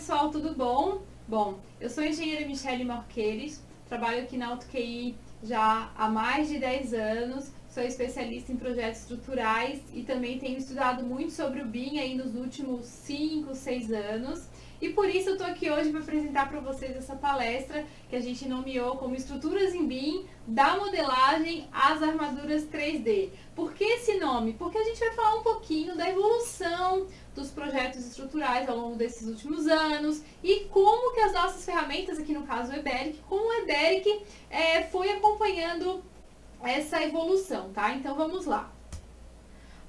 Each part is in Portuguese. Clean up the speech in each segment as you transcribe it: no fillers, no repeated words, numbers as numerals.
pessoal, tudo bom? Bom, eu sou a engenheira Michele Marqueires, trabalho aqui na AutoQI já há mais de 10 anos, sou especialista em projetos estruturais e também tenho estudado muito sobre o BIM aí nos últimos 5, 6 anos. E por isso eu estou aqui hoje para apresentar para vocês essa palestra que a gente nomeou como Estruturas em BIM, da modelagem às armaduras 3D. Por que esse nome? Porque a gente vai falar um pouquinho da evolução dos projetos estruturais ao longo desses últimos anos e como que as nossas ferramentas, aqui no caso o EBERIC, como o EBERIC foi acompanhando essa evolução, tá? Então vamos lá.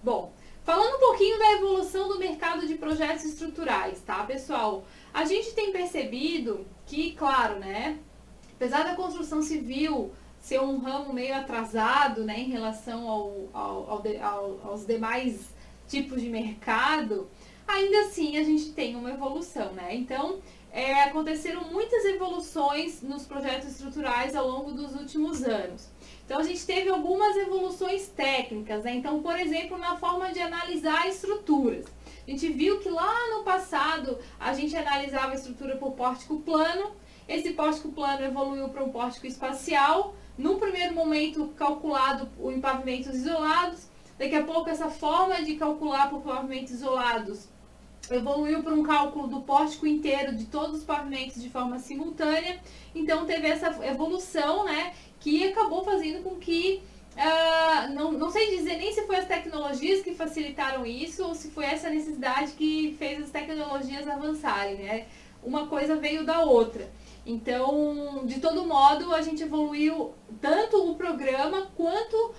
Bom, falando um pouquinho da evolução do mercado de projetos estruturais, tá, pessoal? A gente tem percebido que, claro, né, apesar da construção civil ser um ramo meio atrasado, né, em relação aos demais tipos de mercado, ainda assim a gente tem uma evolução, né? Então, aconteceram muitas evoluções nos projetos estruturais ao longo dos últimos anos. Então, a gente teve algumas evoluções técnicas, né? Então, por exemplo, na forma de analisar estruturas. A gente viu que lá no passado a gente analisava a estrutura por pórtico plano. Esse pórtico plano evoluiu para um pórtico espacial. No primeiro momento, calculado em pavimentos isolados. Daqui a pouco, essa forma de calcular por pavimentos isolados evoluiu para um cálculo do pórtico inteiro de todos os pavimentos de forma simultânea. Então, teve essa evolução, né, que acabou fazendo com que, não sei dizer nem se foi as tecnologias que facilitaram isso ou se foi essa necessidade que fez as tecnologias avançarem, né? Uma coisa veio da outra. Então, de todo modo, a gente evoluiu tanto o programa quanto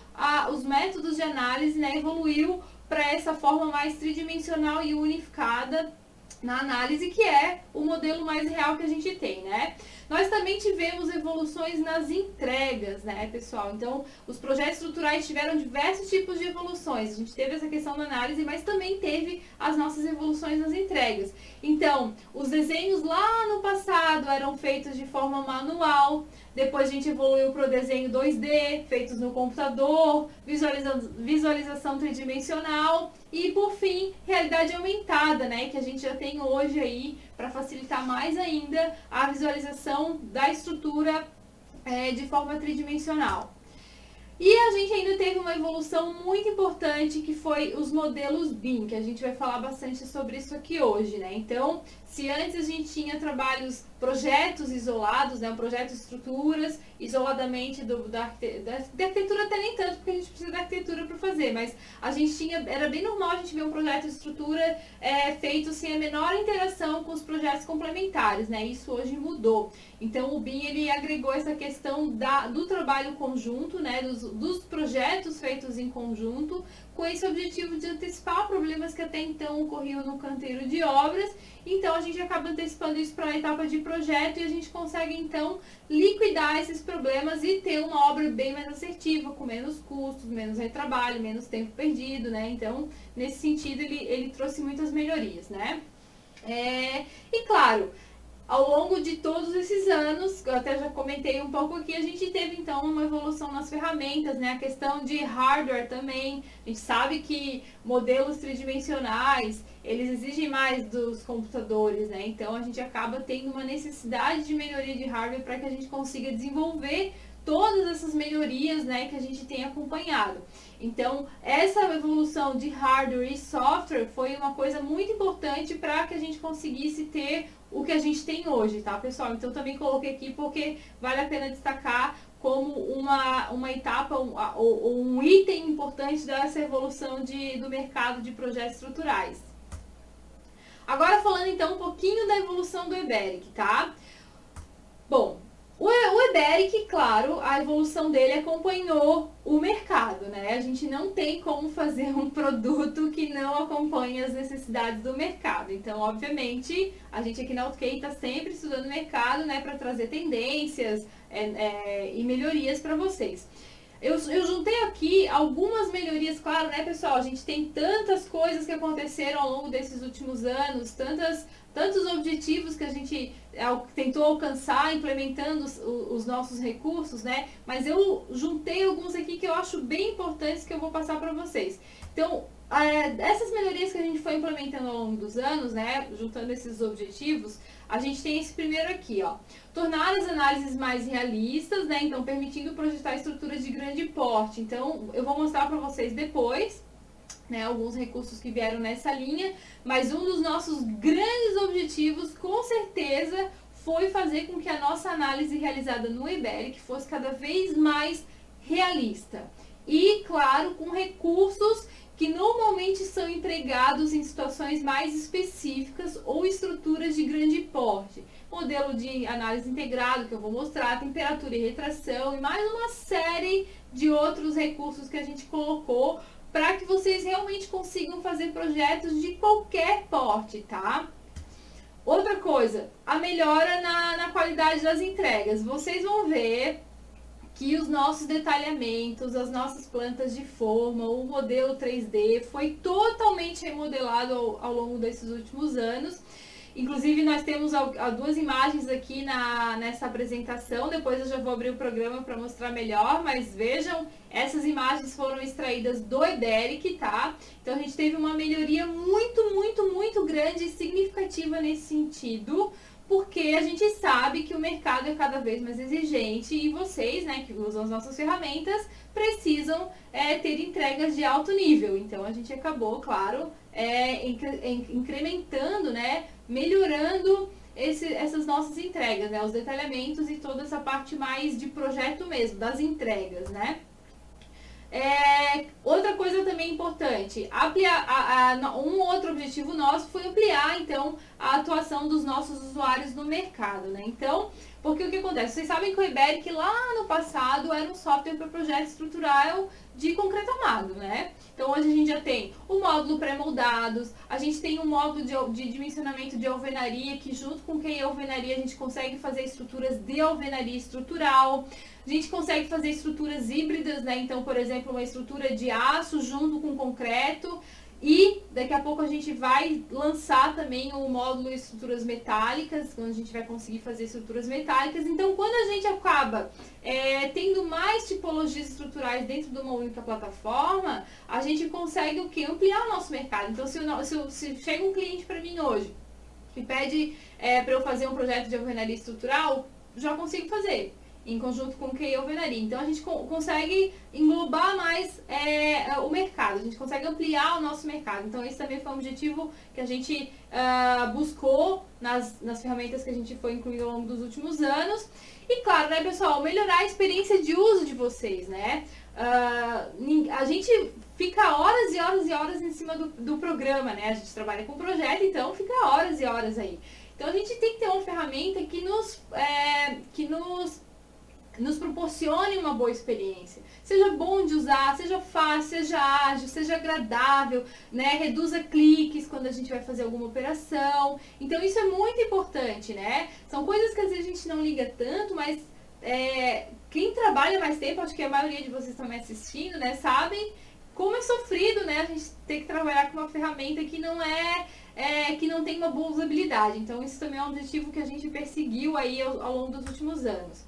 os métodos de análise, né, evoluiu para essa forma mais tridimensional e unificada na análise, que é o modelo mais real que a gente tem, né? Nós também tivemos evoluções nas entregas, né, pessoal? Então, os projetos estruturais tiveram diversos tipos de evoluções. A gente teve essa questão da análise, mas também teve as nossas evoluções nas entregas. Então, os desenhos lá no passado eram feitos de forma manual, depois a gente evoluiu para o desenho 2D, feitos no computador, visualização tridimensional e, por fim, realidade aumentada, né, que a gente já tem hoje aí para facilitar mais ainda a visualização da estrutura de forma tridimensional. E a gente ainda teve uma evolução muito importante, que foi os modelos BIM, que a gente vai falar bastante sobre isso aqui hoje, né? Então, se antes a gente tinha projetos isolados, né? Projetos de estruturas, isoladamente da arquitetura até nem tanto, porque a gente precisa da arquitetura para fazer, mas a gente era bem normal a gente ver um projeto de estrutura feito sem a menor interação com os projetos complementares, né? Isso hoje mudou. Então, o BIM, ele agregou essa questão do trabalho conjunto, né? Dos projetos feitos em conjunto, com esse objetivo de antecipar problemas que até então ocorriam no canteiro de obras. Então, a gente acaba antecipando isso para a etapa de projeto e a gente consegue, então, liquidar esses problemas e ter uma obra bem mais assertiva, com menos custos, menos retrabalho, menos tempo perdido, né? Então, nesse sentido, ele trouxe muitas melhorias, né? E, claro, ao longo de todos esses anos, eu até já comentei um pouco aqui, a gente teve então uma evolução nas ferramentas, né? A questão de hardware também. A gente sabe que modelos tridimensionais, eles exigem mais dos computadores, né? Então a gente acaba tendo uma necessidade de melhoria de hardware para que a gente consiga desenvolver todas essas melhorias, né, que a gente tem acompanhado. Então, essa evolução de hardware e software foi uma coisa muito importante para que a gente conseguisse ter o que a gente tem hoje, tá, pessoal? Então, também coloquei aqui porque vale a pena destacar como uma etapa, um item importante dessa evolução do mercado de projetos estruturais. Agora, falando então um pouquinho da evolução do EBERIC, tá? Bom, o EBERIC, claro, a evolução dele acompanhou o mercado, né? A gente não tem como fazer um produto que não acompanhe as necessidades do mercado. Então, obviamente, a gente aqui na AutoQI está sempre estudando o mercado, né, para trazer tendências e melhorias para vocês. Eu juntei aqui algumas melhorias, claro, né, pessoal? A gente tem tantas coisas que aconteceram ao longo desses últimos anos, tantos objetivos que a gente tentou alcançar implementando os nossos recursos, né? Mas eu juntei alguns aqui que eu acho bem importantes que eu vou passar para vocês. Então, essas melhorias que a gente foi implementando ao longo dos anos, né, juntando esses objetivos, a gente tem esse primeiro aqui, ó. Tornar as análises mais realistas, né, então permitindo projetar estruturas de grande porte. Então, eu vou mostrar para vocês depois, né, alguns recursos que vieram nessa linha, mas um dos nossos grandes objetivos, com certeza, foi fazer com que a nossa análise realizada no Iberic fosse cada vez mais realista. E, claro, com recursos que normalmente são empregados em situações mais específicas ou estruturas de grande porte. Modelo de análise integrado, que eu vou mostrar, temperatura e retração, e mais uma série de outros recursos que a gente colocou para que vocês realmente consigam fazer projetos de qualquer porte, tá? Outra coisa, a melhora na qualidade das entregas. Vocês vão ver que os nossos detalhamentos, as nossas plantas de forma, o modelo 3D foi totalmente remodelado ao longo desses últimos anos. Inclusive, nós temos duas imagens aqui nessa apresentação. Depois eu já vou abrir o programa para mostrar melhor, mas vejam, essas imagens foram extraídas do Iberic, tá? Então, a gente teve uma melhoria muito grande e significativa nesse sentido, porque a gente sabe que o mercado é cada vez mais exigente e vocês, né, que usam as nossas ferramentas, precisam ter entregas de alto nível. Então, a gente acabou, claro, incrementando, né, melhorando essas nossas entregas, né, os detalhamentos e toda essa parte mais de projeto mesmo, das entregas, né. Outra coisa também importante, um outro objetivo nosso foi ampliar, então, a atuação dos nossos usuários no mercado, né? Então, porque o que acontece? Vocês sabem que o Iberic lá no passado era um software para projeto estrutural de concreto armado, né? Então, hoje a gente já tem o módulo pré-moldados, a gente tem um módulo de dimensionamento de alvenaria, que junto com QI alvenaria a gente consegue fazer estruturas de alvenaria estrutural. A gente consegue fazer estruturas híbridas, né? Então, por exemplo, uma estrutura de aço junto com concreto. E daqui a pouco a gente vai lançar também o módulo estruturas metálicas, onde a gente vai conseguir fazer estruturas metálicas. Então, quando a gente acaba tendo mais tipologias estruturais dentro de uma única plataforma, a gente consegue o quê? Ampliar o nosso mercado. Então, se chega um cliente para mim hoje e pede para eu fazer um projeto de alvenaria estrutural, já consigo fazer em conjunto com o QI Alvenaria. Então, a gente consegue englobar mais o mercado, a gente consegue ampliar o nosso mercado. Então, esse também foi um objetivo que a gente buscou nas ferramentas que a gente foi incluindo ao longo dos últimos anos. E, claro, né, pessoal, melhorar a experiência de uso de vocês, né? A gente fica horas e horas e horas em cima do programa, né? A gente trabalha com projeto, então fica horas e horas aí. Então, a gente tem que ter uma ferramenta que nos proporcione uma boa experiência. Seja bom de usar, seja fácil, seja ágil, seja agradável, né? Reduza cliques quando a gente vai fazer alguma operação. Então, isso é muito importante, né? São coisas que às vezes a gente não liga tanto, mas quem trabalha mais tempo, acho que a maioria de vocês estão me assistindo, né? Sabem como é sofrido, né? A gente tem que trabalhar com uma ferramenta que que não tem uma boa usabilidade. Então, isso também é um objetivo que a gente perseguiu aí ao longo dos últimos anos.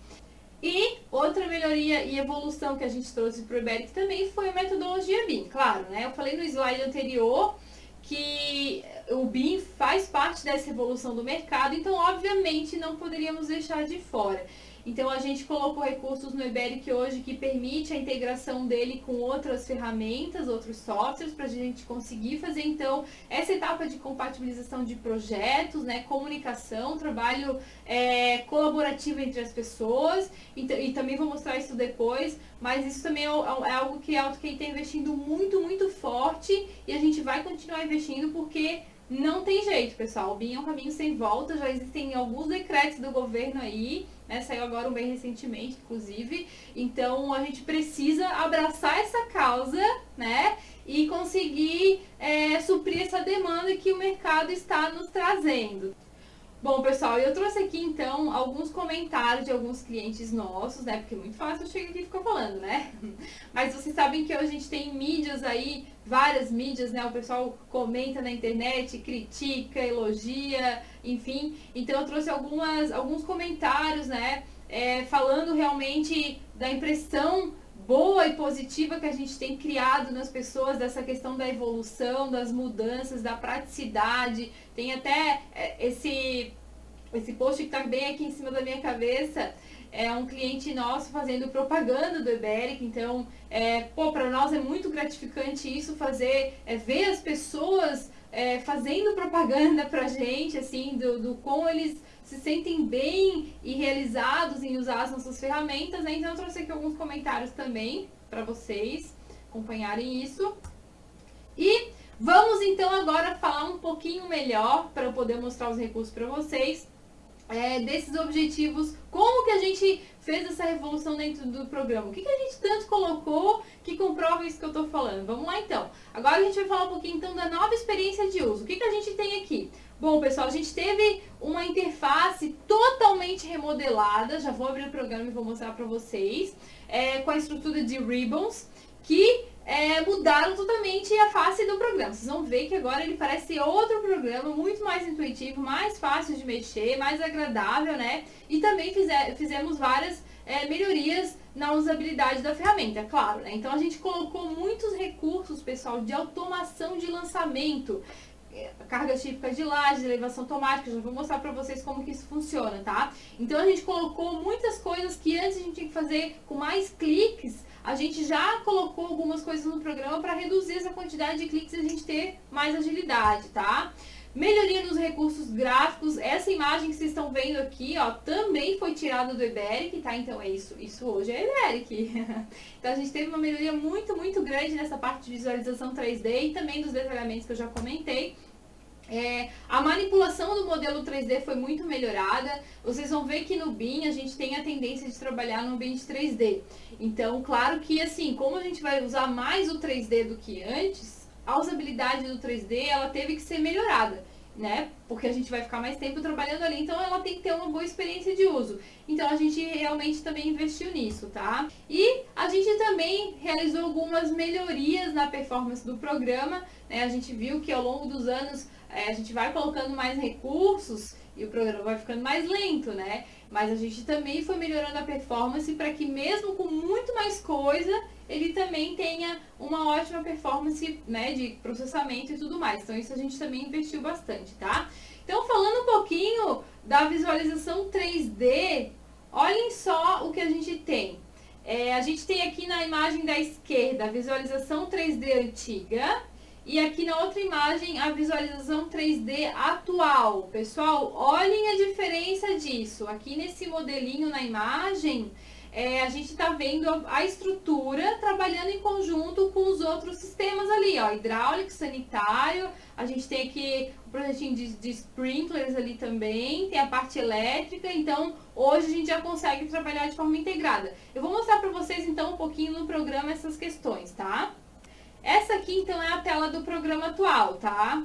E outra melhoria e evolução que a gente trouxe para o Iberic também foi a metodologia BIM. Claro, né? Eu falei no slide anterior que o BIM faz parte dessa evolução do mercado, então obviamente não poderíamos deixar de fora. Então a gente colocou recursos no Iberic hoje que permite a integração dele com outras ferramentas, outros softwares, para a gente conseguir fazer então essa etapa de compatibilização de projetos, né, comunicação, trabalho colaborativo entre as pessoas, e também vou mostrar isso depois, mas isso também é algo que a AutoQI está investindo muito forte e a gente vai continuar investindo porque não tem jeito, pessoal. O BIM é um caminho sem volta, já existem alguns decretos do governo aí, né? Saiu agora um bem recentemente, inclusive. Então, a gente precisa abraçar essa causa, né? E conseguir suprir essa demanda que o mercado está nos trazendo. Bom, pessoal, eu trouxe aqui, então, alguns comentários de alguns clientes nossos, né? Porque é muito fácil eu chegar aqui e ficar falando, né? Mas vocês sabem que hoje a gente tem mídias aí, várias mídias, né? O pessoal comenta na internet, critica, elogia, enfim. Então, eu trouxe alguns comentários, né? Falando realmente da impressão boa e positiva que a gente tem criado nas pessoas, dessa questão da evolução, das mudanças, da praticidade. Tem até esse post que está bem aqui em cima da minha cabeça, é um cliente nosso fazendo propaganda do Eberic. Então, para nós é muito gratificante isso, ver as pessoas fazendo propaganda pra gente, assim, do como eles se sentem bem e realizados em usar as nossas ferramentas, né? Então eu trouxe aqui alguns comentários também para vocês acompanharem isso. E vamos então agora falar um pouquinho melhor, para eu poder mostrar os recursos para vocês, desses objetivos, como que a gente fez essa revolução dentro do programa, o que a gente tanto colocou que comprova isso que eu estou falando. Vamos lá então. Agora a gente vai falar um pouquinho então da nova experiência de uso. O que a gente tem aqui? Bom, pessoal, a gente teve uma interface totalmente remodelada, já vou abrir o programa e vou mostrar para vocês, com a estrutura de ribbons, que mudaram totalmente a face do programa. Vocês vão ver que agora ele parece outro programa, muito mais intuitivo, mais fácil de mexer, mais agradável, né? E também fizemos várias melhorias na usabilidade da ferramenta, claro, né? Então a gente colocou muitos recursos, pessoal, de automação de lançamento, carga típica de lajes, elevação automática. Já vou mostrar para vocês como que isso funciona, tá? Então a gente colocou muitas coisas que antes a gente tinha que fazer com mais cliques. A gente já colocou algumas coisas no programa para reduzir essa quantidade de cliques e a gente ter mais agilidade, tá? Melhoria nos recursos gráficos. Essa imagem que vocês estão vendo aqui, ó, também foi tirada do Eberic, tá? Então é isso hoje é Eberic. Então a gente teve uma melhoria muito, muito grande nessa parte de visualização 3D e também dos detalhamentos que eu já comentei. A manipulação do modelo 3D foi muito melhorada. Vocês vão ver que no BIM a gente tem a tendência de trabalhar no ambiente 3D. Então, claro que assim, como a gente vai usar mais o 3D do que antes, a usabilidade do 3D ela teve que ser melhorada, né? Porque a gente vai ficar mais tempo trabalhando ali, então ela tem que ter uma boa experiência de uso. Então a gente realmente também investiu nisso, tá? E a gente também realizou algumas melhorias na performance do programa, né? A gente viu que ao longo dos anos a gente vai colocando mais recursos e o programa vai ficando mais lento, né? Mas a gente também foi melhorando a performance para que mesmo com muito mais coisa, ele também tenha uma ótima performance, né, de processamento e tudo mais. Então isso a gente também investiu bastante, tá? Então falando um pouquinho da visualização 3D, olhem só o que a gente tem. A gente tem aqui na imagem da esquerda a visualização 3D antiga. E aqui na outra imagem, a visualização 3D atual. Pessoal, olhem a diferença disso. Aqui nesse modelinho na imagem, a gente está vendo a estrutura trabalhando em conjunto com os outros sistemas ali, ó, hidráulico, sanitário. A gente tem aqui o projetinho de sprinklers ali também, tem a parte elétrica. Então, hoje a gente já consegue trabalhar de forma integrada. Eu vou mostrar para vocês, então, um pouquinho no programa essas questões, tá? Essa aqui, então, é a tela do programa atual, tá?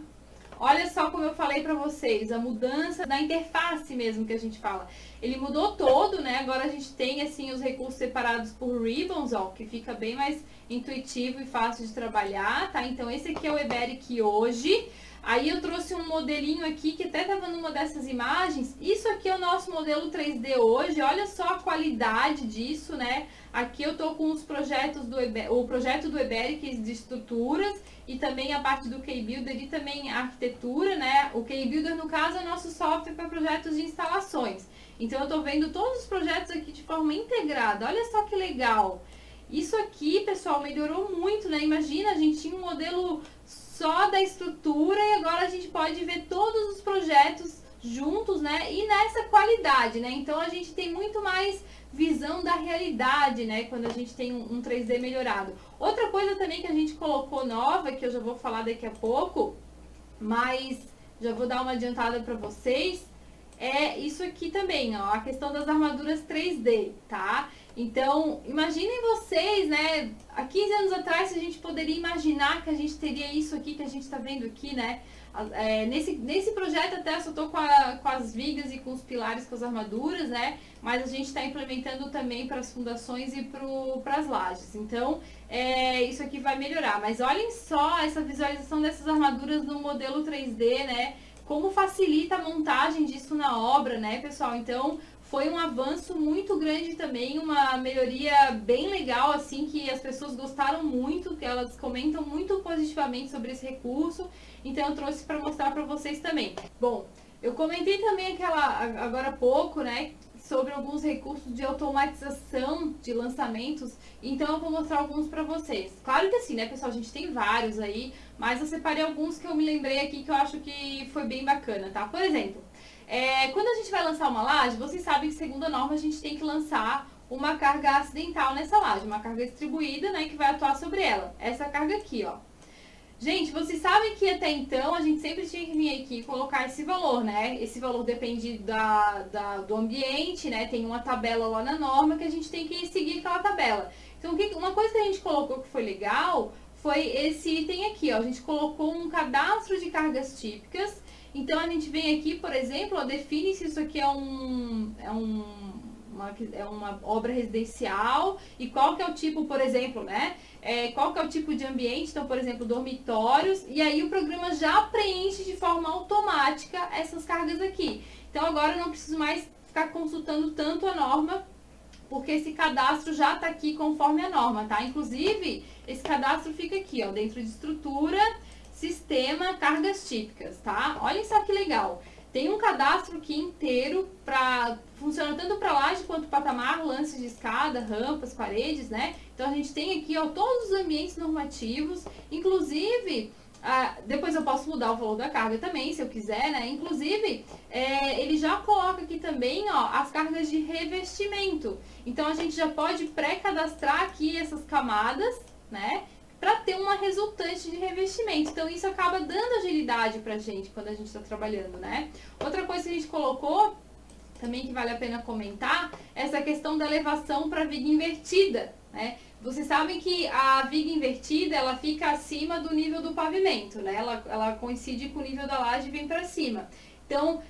Olha só como eu falei pra vocês, a mudança da interface mesmo que a gente fala. Ele mudou todo, né? Agora a gente tem, assim, os recursos separados por ribbons, ó, que fica bem mais intuitivo e fácil de trabalhar, tá? Então, esse aqui é o Eberic hoje. Aí eu trouxe um modelinho aqui que até estava numa dessas imagens. Isso aqui é o nosso modelo 3D hoje. Olha só a qualidade disso, né? Aqui eu tô com os projetos o projeto do Eberic de estruturas e também a parte do K-Builder e também a arquitetura, né? O K-Builder, no caso, é o nosso software para projetos de instalações. Então eu tô vendo todos os projetos aqui de forma integrada. Olha só que legal. Isso aqui, pessoal, melhorou muito, né? Imagina, a gente tinha um modelo só da estrutura e agora a gente pode ver todos os projetos juntos, né? E nessa qualidade, né? Então a gente tem muito mais visão da realidade, né? Quando a gente tem um 3D melhorado. Outra coisa também que a gente colocou nova, que eu já vou falar daqui a pouco, mas já vou dar uma adiantada para vocês, é isso aqui também, ó, a questão das armaduras 3D, tá? Então, imaginem vocês, né, há 15 anos atrás, se a gente poderia imaginar que a gente teria isso aqui que a gente está vendo aqui, né? Nesse projeto até eu só tô com as vigas e com os pilares, com as armaduras, né? Mas a gente está implementando também para as fundações e para as lajes. Então, isso aqui vai melhorar. Mas olhem só essa visualização dessas armaduras no modelo 3D, né? Como facilita a montagem disso na obra, né, pessoal? Então, foi um avanço muito grande também, uma melhoria bem legal, assim, que as pessoas gostaram muito, que elas comentam muito positivamente sobre esse recurso, então eu trouxe para mostrar para vocês também. Bom, eu comentei também agora há pouco, né, sobre alguns recursos de automatização de lançamentos, então eu vou mostrar alguns para vocês. Claro que assim, né, pessoal, a gente tem vários aí, mas eu separei alguns que eu me lembrei aqui que eu acho que foi bem bacana, tá? Por exemplo, quando a gente vai lançar uma laje, vocês sabem que segundo a norma a gente tem que lançar uma carga acidental nessa laje, uma carga distribuída, né, que vai atuar sobre ela. Essa carga aqui, ó. Gente, vocês sabem que até então a gente sempre tinha que vir aqui e colocar esse valor, né? Esse valor depende do ambiente, né? Tem uma tabela lá na norma que a gente tem que seguir aquela tabela. Então, uma coisa que a gente colocou que foi legal foi esse item aqui, ó. A gente colocou um cadastro de cargas típicas. Então, a gente vem aqui, por exemplo, ó, define se isso aqui é uma obra residencial e qual que é o tipo, por exemplo, né? Qual que é o tipo de ambiente, então, por exemplo, dormitórios, e aí o programa já preenche de forma automática essas cargas aqui. Então, agora eu não preciso mais ficar consultando tanto a norma, porque esse cadastro já está aqui conforme a norma, tá? Inclusive, esse cadastro fica aqui, ó, dentro de estrutura, sistema, cargas típicas, tá? Olha só que legal. Tem um cadastro aqui inteiro funciona tanto para laje quanto patamar, lances de escada, rampas, paredes, né? Então a gente tem aqui, ó, todos os ambientes normativos, inclusive, depois eu posso mudar o valor da carga também, se eu quiser, né? Inclusive, ele já coloca aqui também, ó, as cargas de revestimento. Então a gente já pode pré-cadastrar aqui essas camadas, né? Para ter uma resultante de revestimento. Então, isso acaba dando agilidade para a gente quando a gente está trabalhando, né? Outra coisa que a gente colocou, também que vale a pena comentar, é essa questão da elevação para viga invertida, né? Vocês sabem que a viga invertida, ela fica acima do nível do pavimento, né? Ela coincide com o nível da laje e vem para cima. Então,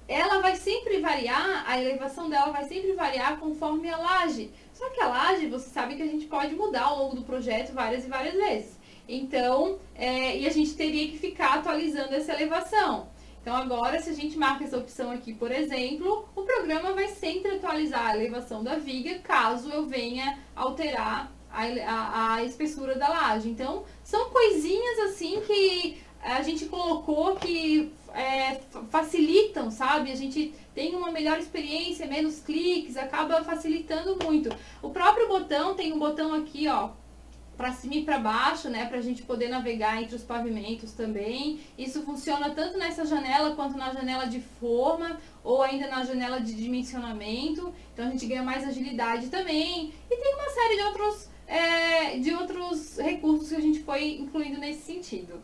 ela vai sempre variar, a elevação dela vai sempre variar conforme a laje. Só que a laje, você sabe que a gente pode mudar ao longo do projeto várias e várias vezes. Então, e a gente teria que ficar atualizando essa elevação. Então, agora, se a gente marca essa opção aqui, por exemplo, o programa vai sempre atualizar a elevação da viga, caso eu venha alterar a espessura da laje. Então, são coisinhas assim que a gente colocou que facilitam, sabe? A gente tem uma melhor experiência, menos cliques, acaba facilitando muito. O próprio botão, tem um botão aqui, ó, para cima e para baixo, né, para a gente poder navegar entre os pavimentos também. Isso funciona tanto nessa janela quanto na janela de forma ou ainda na janela de dimensionamento. Então a gente ganha mais agilidade também. E tem uma série de outros recursos que a gente foi incluindo nesse sentido.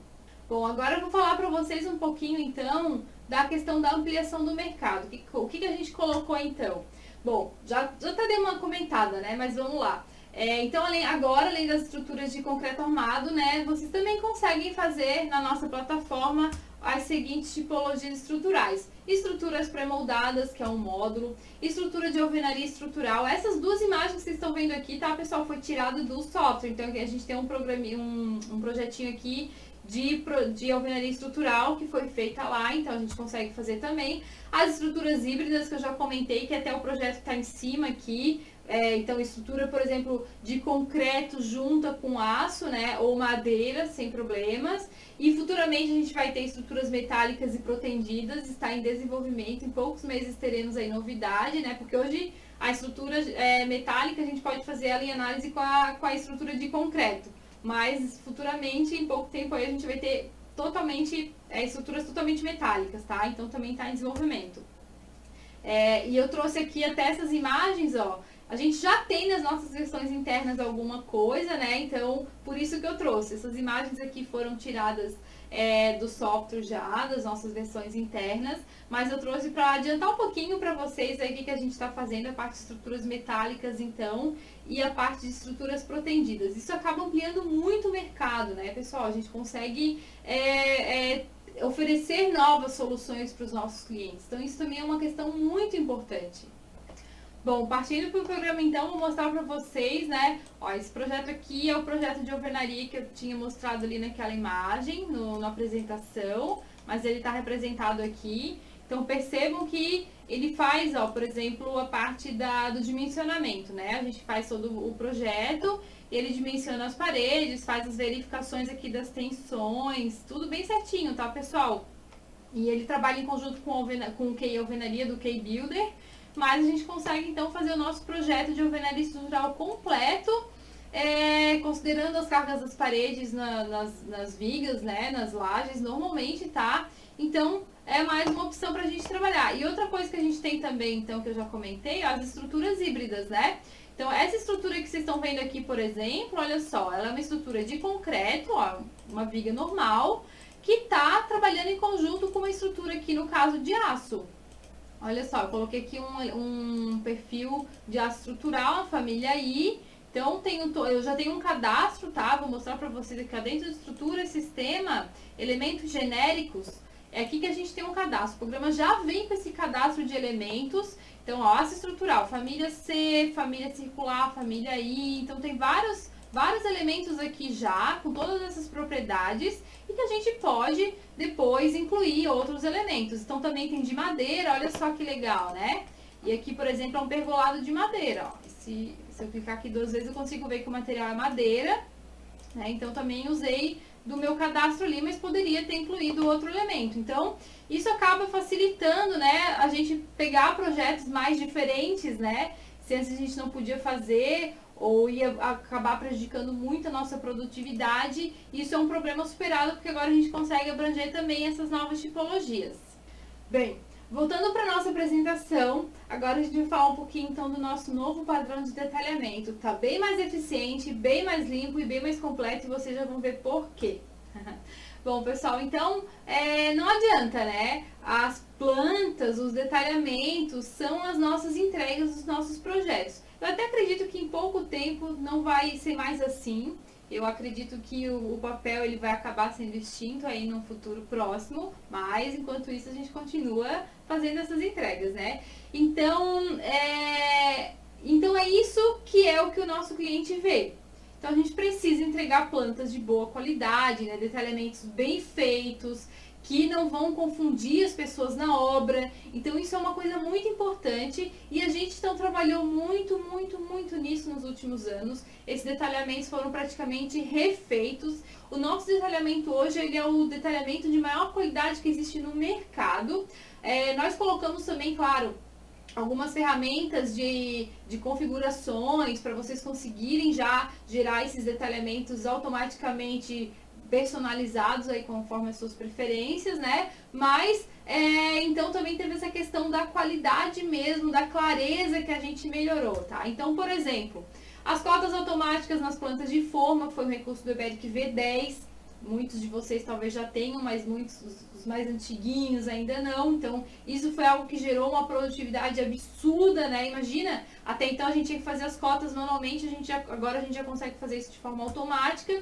Bom, agora eu vou falar para vocês um pouquinho, então, da questão da ampliação do mercado. O que a gente colocou, então? Bom, já até dei uma comentada, né? Mas vamos lá. Então, além das estruturas de concreto armado, né? Vocês também conseguem fazer na nossa plataforma as seguintes tipologias estruturais. Estruturas pré-moldadas, que é um módulo. Estrutura de alvenaria estrutural. Essas duas imagens que vocês estão vendo aqui, tá, pessoal? Foi tirada do software. Então, aqui a gente tem um projetinho aqui de alvenaria estrutural que foi feita lá, então a gente consegue fazer também. As estruturas híbridas que eu já comentei, que até o projeto está em cima aqui, então estrutura, por exemplo, de concreto junta com aço, né, ou madeira, sem problemas. E futuramente a gente vai ter estruturas metálicas e protendidas, está em desenvolvimento, em poucos meses teremos aí novidade, né, porque hoje a estrutura metálica a gente pode fazer ela em análise com a estrutura de concreto. Mas futuramente, em pouco tempo, aí a gente vai ter estruturas totalmente metálicas, tá? Então também está em desenvolvimento. E eu trouxe aqui até essas imagens, ó. A gente já tem nas nossas versões internas alguma coisa, né? Então, por isso que eu trouxe. Essas imagens aqui foram tiradas do software já, das nossas versões internas, mas eu trouxe para adiantar um pouquinho para vocês aí o que a gente está fazendo, a parte de estruturas metálicas, então, e a parte de estruturas protendidas. Isso acaba ampliando muito o mercado, né, pessoal? A gente consegue oferecer novas soluções para os nossos clientes. Então, isso também é uma questão muito importante. Bom, partindo para o programa, então, vou mostrar para vocês, né? Ó, esse projeto aqui é o projeto de alvenaria que eu tinha mostrado ali naquela imagem, na apresentação, mas ele está representado aqui. Então percebam que ele faz, ó, por exemplo, a parte do dimensionamento, né? A gente faz todo o projeto, ele dimensiona as paredes, faz as verificações aqui das tensões, tudo bem certinho, tá, pessoal? E ele trabalha em conjunto com o QI Alvenaria do QI Builder, mas a gente consegue então fazer o nosso projeto de alvenaria estrutural completo, considerando as cargas das paredes nas vigas, né, nas lajes, normalmente, tá? Então, é mais uma opção para a gente trabalhar. E outra coisa que a gente tem também, então, que eu já comentei, as estruturas híbridas, né? Então, essa estrutura que vocês estão vendo aqui, por exemplo, olha só, ela é uma estrutura de concreto, ó, uma viga normal, que está trabalhando em conjunto com uma estrutura aqui, no caso, de aço. Olha só, eu coloquei aqui um perfil de aço estrutural, a família I. Então, eu já tenho um cadastro, tá? Vou mostrar para vocês aqui, ó, dentro de estrutura, sistema, elementos genéricos. É aqui que a gente tem um cadastro. O programa já vem com esse cadastro de elementos. Então, ó, aço estrutural, família C, família circular, família I. Então, tem vários elementos aqui já, com todas essas propriedades, e que a gente pode depois incluir outros elementos. Então, também tem de madeira, olha só que legal, né? E aqui, por exemplo, é um pergolado de madeira, ó. Se eu clicar aqui 2 vezes, eu consigo ver que o material é madeira, né? Então, também usei do meu cadastro ali, mas poderia ter incluído outro elemento. Então, isso acaba facilitando, né, a gente pegar projetos mais diferentes, né? Se antes a gente não podia fazer ou ia acabar prejudicando muito a nossa produtividade, isso é um problema superado, porque agora a gente consegue abranger também essas novas tipologias. Bem, voltando para a nossa apresentação, agora a gente vai falar um pouquinho então do nosso novo padrão de detalhamento. Está bem mais eficiente, bem mais limpo e bem mais completo, e vocês já vão ver por quê. Bom, pessoal, então não adianta, né? As plantas, os detalhamentos são as nossas entregas dos nossos projetos. Eu até acredito que em pouco tempo não vai ser mais assim. Eu acredito que o papel ele vai acabar sendo extinto aí no futuro próximo, mas enquanto isso a gente continua fazendo essas entregas, né? Então é isso que é o que o nosso cliente vê. Então a gente precisa entregar plantas de boa qualidade, né? Detalhamentos bem feitos, que não vão confundir as pessoas na obra. Então isso é uma coisa muito importante e a gente então trabalhou muito nisso nos últimos anos. Esses detalhamentos foram praticamente refeitos. O nosso detalhamento hoje ele é o detalhamento de maior qualidade que existe no mercado. Nós colocamos também, claro, algumas ferramentas de configurações para vocês conseguirem já gerar esses detalhamentos automaticamente personalizados aí conforme as suas preferências, né? Mas então também teve essa questão da qualidade mesmo, da clareza que a gente melhorou, tá? Então, por exemplo, as cotas automáticas nas plantas de forma, que foi um recurso do Eberic V10. Muitos de vocês talvez já tenham, mas muitos, os mais antiguinhos ainda não. Então, isso foi algo que gerou uma produtividade absurda, né? Imagina, até então a gente tinha que fazer as cotas manualmente, agora a gente já consegue fazer isso de forma automática.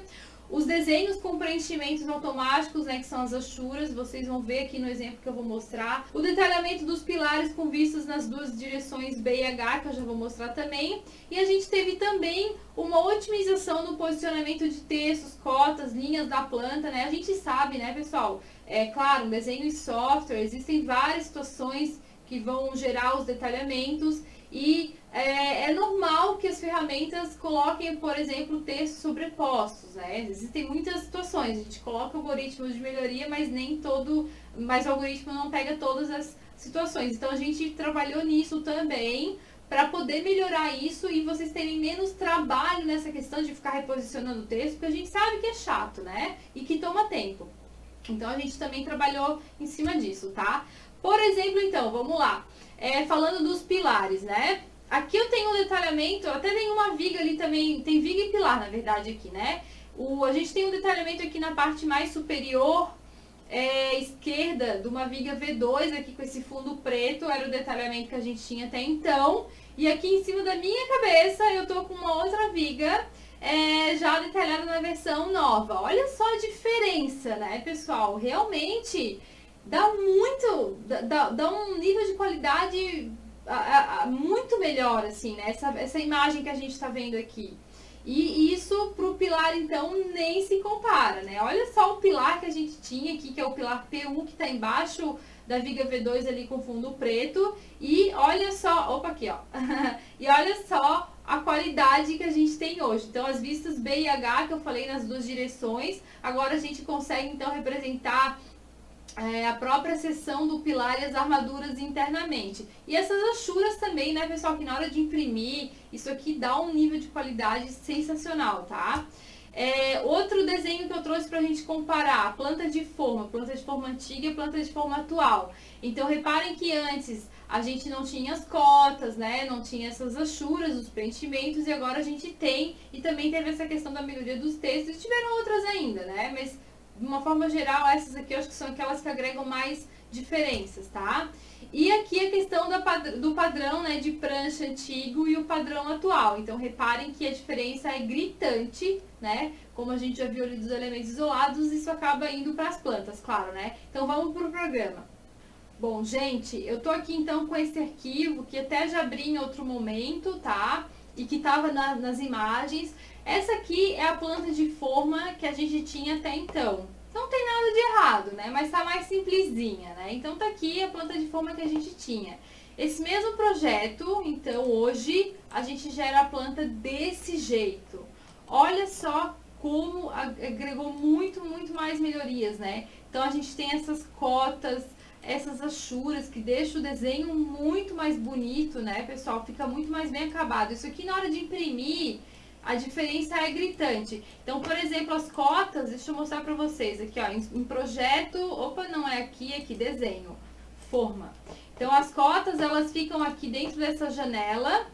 Os desenhos com preenchimentos automáticos, né, que são as achuras, vocês vão ver aqui no exemplo que eu vou mostrar. O detalhamento dos pilares com vistas nas duas direções B e H, que eu já vou mostrar também. E a gente teve também uma otimização no posicionamento de textos, cotas, linhas da planta, né? A gente sabe, né, pessoal? Claro, desenho e software, existem várias situações que vão gerar os detalhamentos e é normal que as ferramentas coloquem, por exemplo, textos sobrepostos, né? Existem muitas situações, a gente coloca algoritmos de melhoria, mas o algoritmo não pega todas as situações. Então a gente trabalhou nisso também para poder melhorar isso e vocês terem menos trabalho nessa questão de ficar reposicionando o texto, porque a gente sabe que é chato, né? E que toma tempo. Então a gente também trabalhou em cima disso, tá? Por exemplo, então, vamos lá. Falando dos pilares, né? Aqui eu tenho um detalhamento, até tem uma viga ali também, tem viga e pilar, na verdade, aqui, né? A gente tem um detalhamento aqui na parte mais superior esquerda de uma viga V2, aqui com esse fundo preto, era o detalhamento que a gente tinha até então. E aqui em cima da minha cabeça eu tô com uma outra viga já detalhada na versão nova. Olha só a diferença, né, pessoal? Realmente dá um nível de qualidade muito melhor, assim, né? Essa imagem que a gente tá vendo aqui. E isso pro pilar, então, nem se compara, né? Olha só o pilar que a gente tinha aqui, que é o pilar P1, que tá embaixo da viga V2 ali com fundo preto. E olha só, opa, aqui ó, e olha só a qualidade que a gente tem hoje. Então as vistas B e H que eu falei nas duas direções, agora a gente consegue então representar a própria seção do pilar e as armaduras internamente. E essas achuras também, né, pessoal, que na hora de imprimir, isso aqui dá um nível de qualidade sensacional, tá? Outro desenho que eu trouxe pra gente comparar, planta de forma antiga e planta de forma atual. Então reparem que antes a gente não tinha as cotas, né, não tinha essas achuras, os preenchimentos, e agora a gente tem, e também teve essa questão da melhoria dos textos, e tiveram outras ainda, né, mas de uma forma geral, essas aqui eu acho que são aquelas que agregam mais diferenças, tá? E aqui a questão do padrão, né, de prancha antigo e o padrão atual. Então, reparem que a diferença é gritante, né? Como a gente já viu ali dos elementos isolados, isso acaba indo para as plantas, claro, né? Então, vamos para o programa. Bom, gente, eu tô aqui então com esse arquivo que até já abri em outro momento, tá? E que estava nas imagens. Essa aqui é a planta de forma que a gente tinha até então. Não tem nada de errado, né? Mas tá mais simplesinha, né? Então tá aqui a planta de forma que a gente tinha. Esse mesmo projeto, então hoje, a gente gera a planta desse jeito. Olha só como agregou muito mais melhorias, né? Então a gente tem essas cotas, essas achuras que deixam o desenho muito mais bonito, né, pessoal? Fica muito mais bem acabado. Isso aqui na hora de imprimir, a diferença é gritante. Então, por exemplo, as cotas, deixa eu mostrar pra vocês aqui, ó, em projeto, opa, não é aqui, desenho, forma. Então, as cotas, elas ficam aqui dentro dessa janela.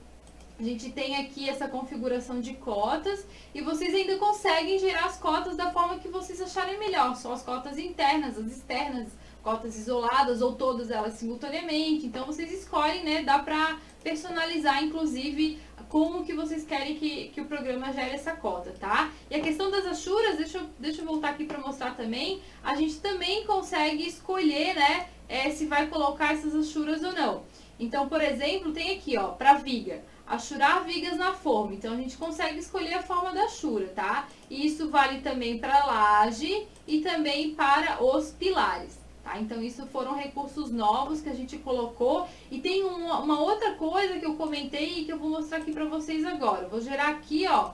A gente tem aqui essa configuração de cotas e vocês ainda conseguem gerar as cotas da forma que vocês acharem melhor. São as cotas internas, as externas, cotas isoladas ou todas elas simultaneamente. Então, vocês escolhem, né, dá pra personalizar, inclusive, como que vocês querem que o programa gere essa cota, tá? E a questão das achuras, deixa eu voltar aqui para mostrar também, a gente também consegue escolher, né, se vai colocar essas achuras ou não. Então, por exemplo, tem aqui, ó, para viga, achurar vigas na forma. Então, a gente consegue escolher a forma da achura, tá? E isso vale também para laje e também para os pilares. Tá? Então, isso foram recursos novos que a gente colocou. E tem uma outra coisa que eu comentei e que eu vou mostrar aqui para vocês agora. Eu vou gerar aqui, ó,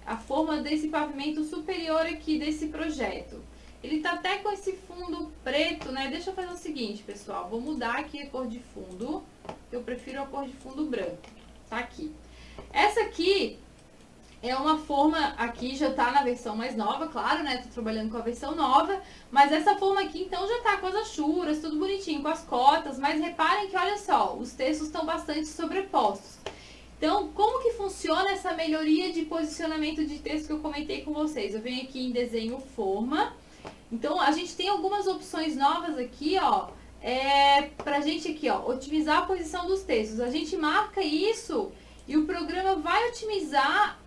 a forma desse pavimento superior aqui desse projeto. Ele tá até com esse fundo preto, né? Deixa eu fazer o seguinte, pessoal. Vou mudar aqui a cor de fundo. Eu prefiro a cor de fundo branco. Tá aqui. Essa aqui é uma forma, aqui já tá na versão mais nova, claro, né? Tô trabalhando com a versão nova, mas essa forma aqui, então, já tá com as achuras, tudo bonitinho, com as cotas, mas reparem que, olha só, os textos estão bastante sobrepostos. Então, como que funciona essa melhoria de posicionamento de texto que eu comentei com vocês? Eu venho aqui em desenho forma, então, a gente tem algumas opções novas aqui, ó, pra gente aqui, ó, otimizar a posição dos textos. A gente marca isso e o programa vai otimizar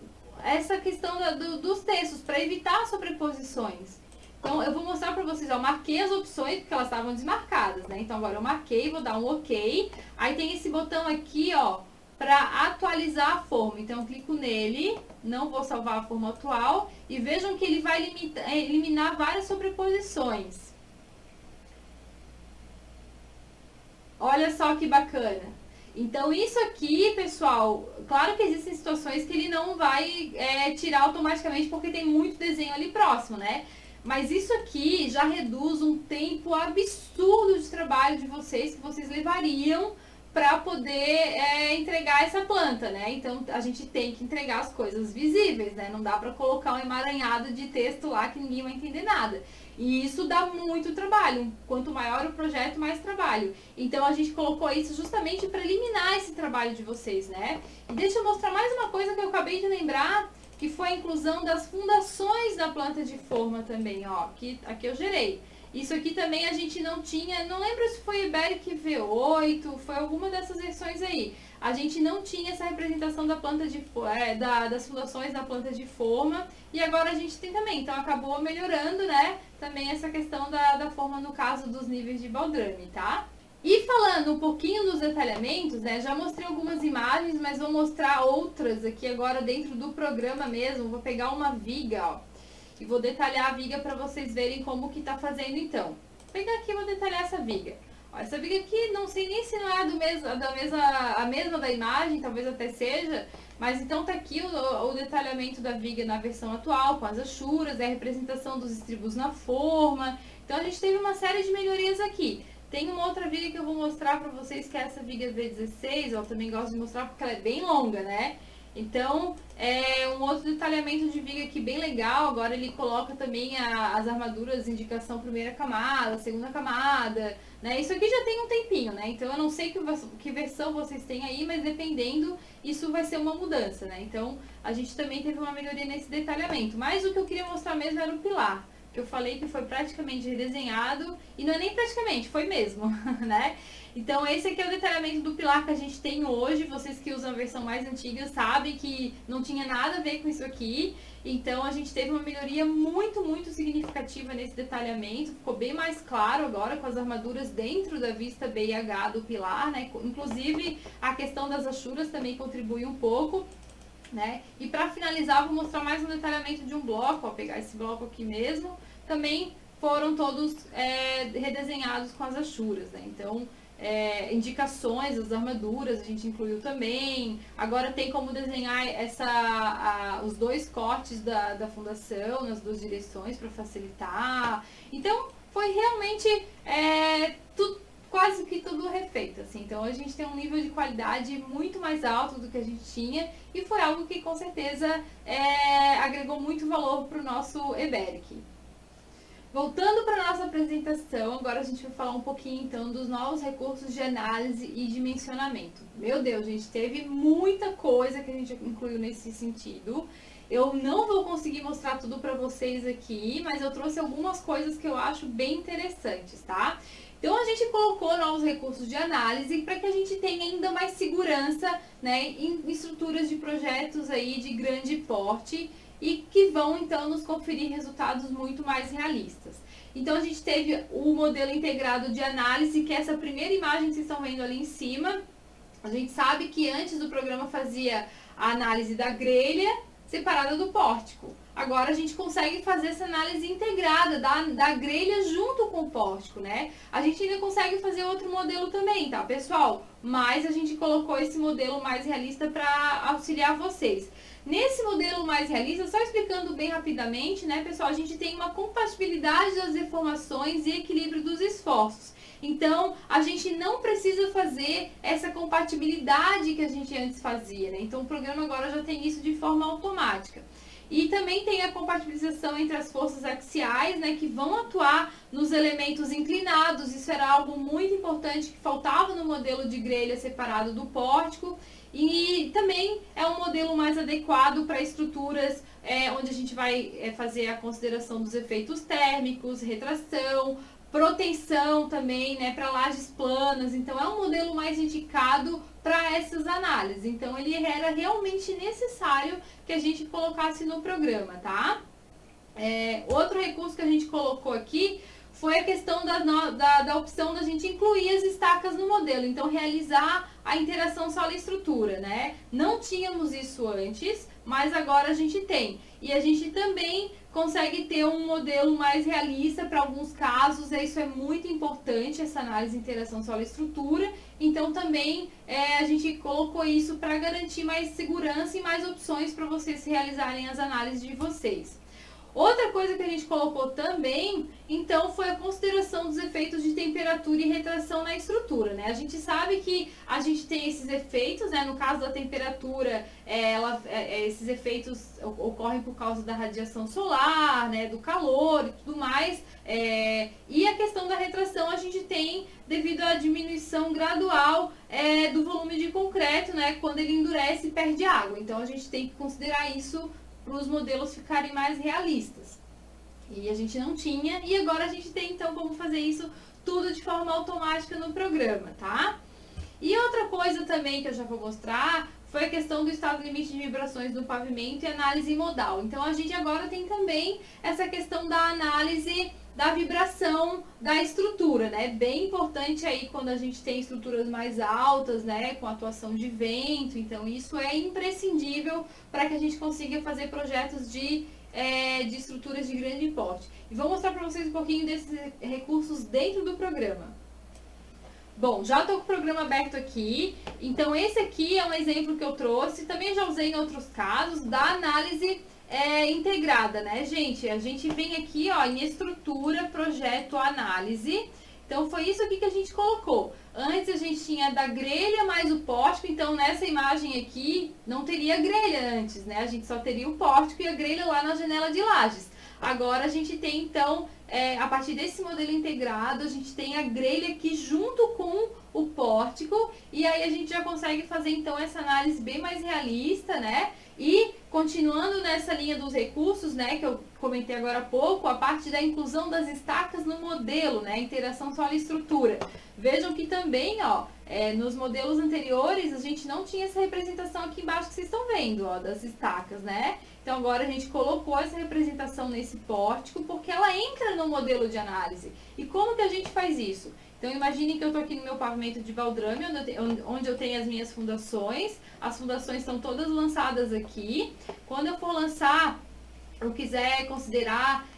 essa questão dos textos para evitar sobreposições. Então, eu vou mostrar para vocês, ó, marquei as opções porque elas estavam desmarcadas, né? Então, agora eu marquei, vou dar um OK. Aí tem esse botão aqui, ó, para atualizar a forma. Então, eu clico nele, não vou salvar a forma atual e vejam que ele vai eliminar várias sobreposições. Olha só que bacana. Então, isso aqui, pessoal, claro que existem situações que ele não vai tirar automaticamente porque tem muito desenho ali próximo, né? Mas isso aqui já reduz um tempo absurdo de trabalho de vocês que vocês levariam para poder entregar essa planta, né? Então, a gente tem que entregar as coisas visíveis, né? Não dá para colocar um emaranhado de texto lá que ninguém vai entender nada. E isso dá muito trabalho. Quanto maior o projeto, mais trabalho. Então, a gente colocou isso justamente para eliminar esse trabalho de vocês, né? E deixa eu mostrar mais uma coisa que eu acabei de lembrar, que foi a inclusão das fundações da planta de forma também, ó. Aqui eu gerei. Isso aqui também a gente não tinha, não lembro se foi Iberic V8, foi alguma dessas versões aí. A gente não tinha essa representação da planta das fundações da planta de forma e agora a gente tem também. Então acabou melhorando, né, também essa questão da forma no caso dos níveis de baldrame, tá? E falando um pouquinho dos detalhamentos, né, já mostrei algumas imagens, mas vou mostrar outras aqui agora dentro do programa mesmo. Vou pegar uma viga, ó. E vou detalhar a viga para vocês verem como que tá fazendo então. Vou pegar aqui e vou detalhar essa viga. Essa viga aqui, não sei nem se não é a mesma da imagem, talvez até seja, mas então tá aqui o detalhamento da viga na versão atual, com as achuras, a representação dos estribos na forma. Então a gente teve uma série de melhorias aqui. Tem uma outra viga que eu vou mostrar pra vocês, que é essa viga V16, eu também gosto de mostrar porque ela é bem longa, né? Então, é um outro detalhamento de viga aqui bem legal. Agora ele coloca também as armaduras, indicação primeira camada, segunda camada, né? Isso aqui já tem um tempinho, né? Então eu não sei que versão vocês têm aí, mas dependendo, isso vai ser uma mudança, né? Então a gente também teve uma melhoria nesse detalhamento. Mas o que eu queria mostrar mesmo era o pilar, que eu falei que foi praticamente redesenhado, e não é nem praticamente, foi mesmo, né? Então esse aqui é o detalhamento do pilar que a gente tem hoje. Vocês que usam a versão mais antiga sabem que não tinha nada a ver com isso aqui. Então a gente teve uma melhoria muito, muito significativa nesse detalhamento. Ficou bem mais claro agora com as armaduras dentro da vista B e H do pilar, né? Inclusive a questão das achuras também contribui um pouco, né? E para finalizar, vou mostrar mais um detalhamento de um bloco. Vou pegar esse bloco aqui mesmo. Também foram todos redesenhados com as achuras, né? Então, indicações das armaduras a gente incluiu também. Agora tem como desenhar os dois cortes da fundação nas duas direções para facilitar. Então, foi realmente quase que tudo refeito, assim. Então a gente tem um nível de qualidade muito mais alto do que a gente tinha, e foi algo que com certeza agregou muito valor para o nosso EBERIC. Voltando para a nossa apresentação, agora a gente vai falar um pouquinho então dos novos recursos de análise e dimensionamento. Meu Deus, gente, teve muita coisa que a gente incluiu nesse sentido. Eu não vou conseguir mostrar tudo para vocês aqui, mas eu trouxe algumas coisas que eu acho bem interessantes, tá? Então a gente colocou novos recursos de análise para que a gente tenha ainda mais segurança, né, em estruturas de projetos aí de grande porte, e que vão então nos conferir resultados muito mais realistas. Então a gente teve o modelo integrado de análise, que é essa primeira imagem que vocês estão vendo ali em cima. A gente sabe que antes o programa fazia a análise da grelha separada do pórtico. Agora a gente consegue fazer essa análise integrada da grelha junto com o pórtico, né? A gente ainda consegue fazer outro modelo também, tá, pessoal? Mas a gente colocou esse modelo mais realista para auxiliar vocês. Nesse modelo mais realista, só explicando bem rapidamente, né, pessoal, a gente tem uma compatibilidade das deformações e equilíbrio dos esforços. Então, a gente não precisa fazer essa compatibilidade que a gente antes fazia, né? Então, o programa agora já tem isso de forma automática. E também tem a compatibilização entre as forças axiais, né, que vão atuar nos elementos inclinados. Isso era algo muito importante que faltava no modelo de grelha separado do pórtico. E também é um modelo mais adequado para estruturas onde a gente vai fazer a consideração dos efeitos térmicos, retração, proteção também, né, para lajes planas. Então é um modelo mais indicado para essas análises. Então ele era realmente necessário que a gente colocasse no programa, tá? Outro recurso que a gente colocou aqui foi a questão da opção da gente incluir as estacas no modelo. Então, realizar a interação solo-estrutura, né? Não tínhamos isso antes, mas agora a gente tem. E a gente também consegue ter um modelo mais realista para alguns casos. Isso é muito importante, essa análise de interação solo-estrutura. Então, também a gente colocou isso para garantir mais segurança e mais opções para vocês realizarem as análises de vocês. Outra coisa que a gente colocou também, então, foi a consideração dos efeitos de temperatura e retração na estrutura, né? A gente sabe que a gente tem esses efeitos, né? No caso da temperatura, esses efeitos ocorrem por causa da radiação solar, né? Do calor e tudo mais. E a questão da retração a gente tem devido à diminuição gradual do volume de concreto, né? Quando ele endurece e perde água. Então, a gente tem que considerar isso para os modelos ficarem mais realistas. E a gente não tinha, e agora a gente tem então como fazer isso tudo de forma automática no programa, tá? E outra coisa também que eu já vou mostrar foi a questão do estado limite de vibrações do pavimento e análise modal. Então a gente agora tem também essa questão da análise da vibração da estrutura, né? Bem importante aí quando a gente tem estruturas mais altas, né? Com atuação de vento. Então isso é imprescindível para que a gente consiga fazer projetos de estruturas de grande porte. E vou mostrar para vocês um pouquinho desses recursos dentro do programa. Bom, já estou com o programa aberto aqui, então esse aqui é um exemplo que eu trouxe, também já usei em outros casos, da análise integrada, né, gente? A gente vem aqui, ó, em estrutura, projeto, análise. Então, foi isso aqui que a gente colocou. Antes a gente tinha da grelha mais o pórtico, então nessa imagem aqui não teria grelha antes, né? A gente só teria o pórtico e a grelha lá na janela de lajes. Agora a gente tem, então, a partir desse modelo integrado, a gente tem a grelha aqui junto com o pórtico, e aí a gente já consegue fazer, então, essa análise bem mais realista, né? E, continuando nessa linha dos recursos, né, que eu comentei agora há pouco, a parte da inclusão das estacas no modelo, né, interação solo-estrutura. Vejam que também, ó, nos modelos anteriores, a gente não tinha essa representação aqui embaixo que vocês estão vendo, ó, das estacas, né? Então, agora a gente colocou essa representação nesse pórtico, porque ela entra no modelo de análise. E como que a gente faz isso? Então, imaginem que eu estou aqui no meu pavimento de baldrame, onde eu tenho as minhas fundações. As fundações estão todas lançadas aqui. Quando eu for lançar, eu quiser considerar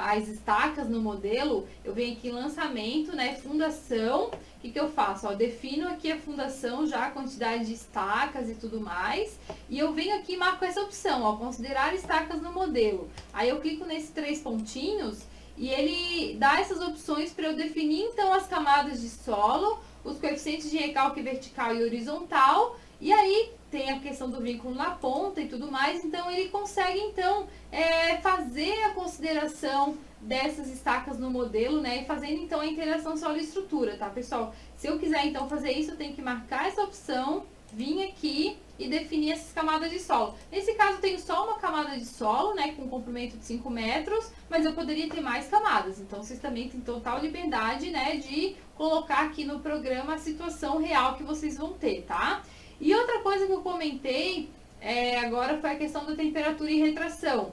as estacas no modelo, eu venho aqui em lançamento, né, fundação. O que eu faço? Ó, defino aqui a fundação, já a quantidade de estacas e tudo mais. E eu venho aqui e marco essa opção, ó, considerar estacas no modelo. Aí eu clico nesses 3 pontinhos e ele dá essas opções para eu definir, então, as camadas de solo, os coeficientes de recalque vertical e horizontal. E aí tem a questão do vínculo na ponta e tudo mais, então ele consegue, então, fazer a consideração dessas estacas no modelo, né, e fazendo, então, a interação solo-estrutura, tá, pessoal? Se eu quiser, então, fazer isso, eu tenho que marcar essa opção, vir aqui e definir essas camadas de solo. Nesse caso, eu tenho só uma camada de solo, né, com um comprimento de 5 metros, mas eu poderia ter mais camadas. Então, vocês também têm total liberdade, né, de colocar aqui no programa a situação real que vocês vão ter, tá? E outra coisa que eu comentei agora foi a questão da temperatura e retração.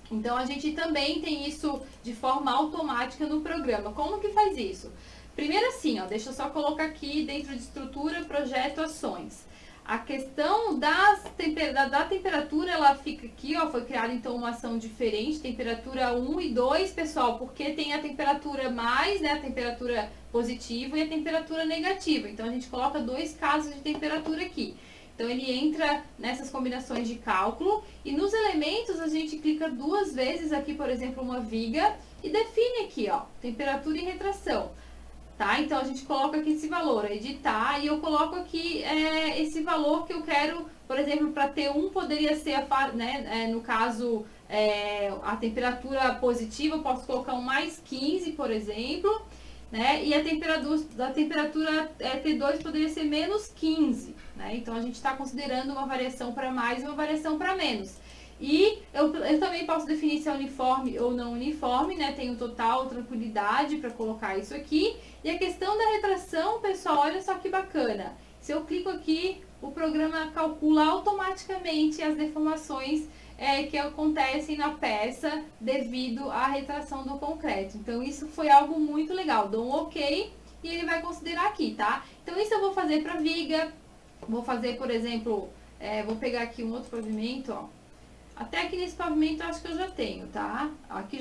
Então, a gente também tem isso de forma automática no programa. Como que faz isso? Primeiro assim, ó, deixa eu só colocar aqui dentro de estrutura, projeto, ações. A questão da temperatura, ela fica aqui, ó, foi criada então uma ação diferente, temperatura 1 e 2, pessoal, porque tem a temperatura mais, né, a temperatura positiva e a temperatura negativa. Então, a gente coloca 2 casos de temperatura aqui. Então, ele entra nessas combinações de cálculo e nos elementos a gente clica 2 vezes aqui, por exemplo, uma viga e define aqui, ó, temperatura e retração. Tá? Então, a gente coloca aqui esse valor, editar, e eu coloco aqui esse valor que eu quero, por exemplo, para T1 poderia ser, no caso, a temperatura positiva, eu posso colocar um mais 15, por exemplo, né? E a temperatura T2 poderia ser menos 15, né? Então, a gente está considerando uma variação para mais e uma variação para menos. E eu também posso definir se é uniforme ou não uniforme, né? Tenho total tranquilidade para colocar isso aqui. E a questão da retração, pessoal, olha só que bacana. Se eu clico aqui, o programa calcula automaticamente as deformações que acontecem na peça devido à retração do concreto. Então, isso foi algo muito legal. Dou um ok e ele vai considerar aqui, tá? Então, isso eu vou fazer para viga. Vou fazer, por exemplo, vou pegar aqui um outro pavimento, ó. Até aqui nesse pavimento eu acho que eu já tenho, tá? Aqui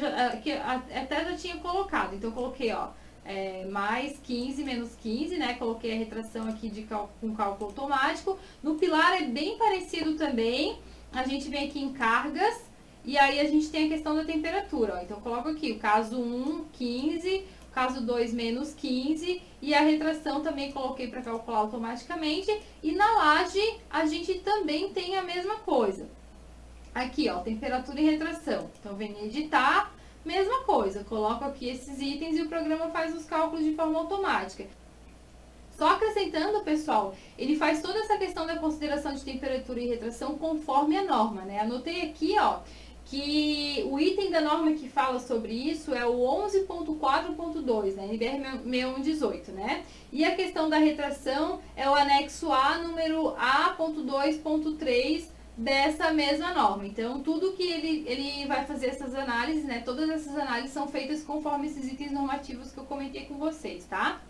até já tinha colocado. Então, eu coloquei, ó, mais 15, menos 15, né? Coloquei a retração aqui com cálculo automático. No pilar é bem parecido também. A gente vem aqui em cargas e aí a gente tem a questão da temperatura, ó. Então, eu coloco aqui o caso 1, 15, o caso 2, menos 15. E a retração também coloquei para calcular automaticamente. E na laje a gente também tem a mesma coisa. Aqui, ó, temperatura e retração. Então, vem editar, mesma coisa. Coloco aqui esses itens e o programa faz os cálculos de forma automática. Só acrescentando, pessoal, ele faz toda essa questão da consideração de temperatura e retração conforme a norma, né? Anotei aqui, ó, que o item da norma que fala sobre isso é o 11.4.2, né? NBR 6118, né? E a questão da retração é o anexo A, número A.2.3, dessa mesma norma. Então, tudo que ele vai fazer essas análises, né? Todas essas análises são feitas conforme esses itens normativos que eu comentei com vocês, tá?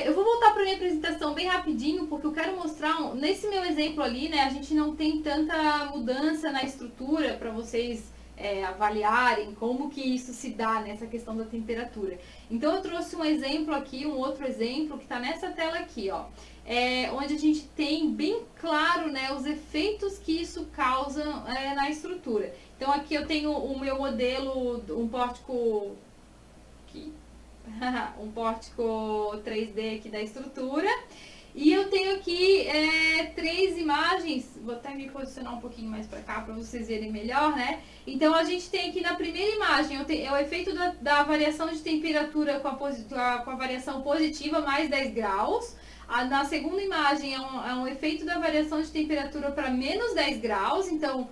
Eu vou voltar para minha apresentação bem rapidinho, porque eu quero mostrar, nesse meu exemplo ali, né? A gente não tem tanta mudança na estrutura para vocês avaliarem como que isso se dá nessa questão da temperatura. Então eu trouxe um exemplo aqui, um outro exemplo que está nessa tela aqui, ó, onde a gente tem bem claro, né, os efeitos que isso causa na estrutura. Então aqui eu tenho o meu modelo, um pórtico aqui, um pórtico 3D aqui da estrutura. E eu tenho aqui 3 imagens, vou até me posicionar um pouquinho mais para cá para vocês verem melhor, né? Então a gente tem aqui na primeira imagem, é o efeito da variação de temperatura com a variação positiva mais 10 graus. Na segunda imagem é um efeito da variação de temperatura para menos 10 graus, então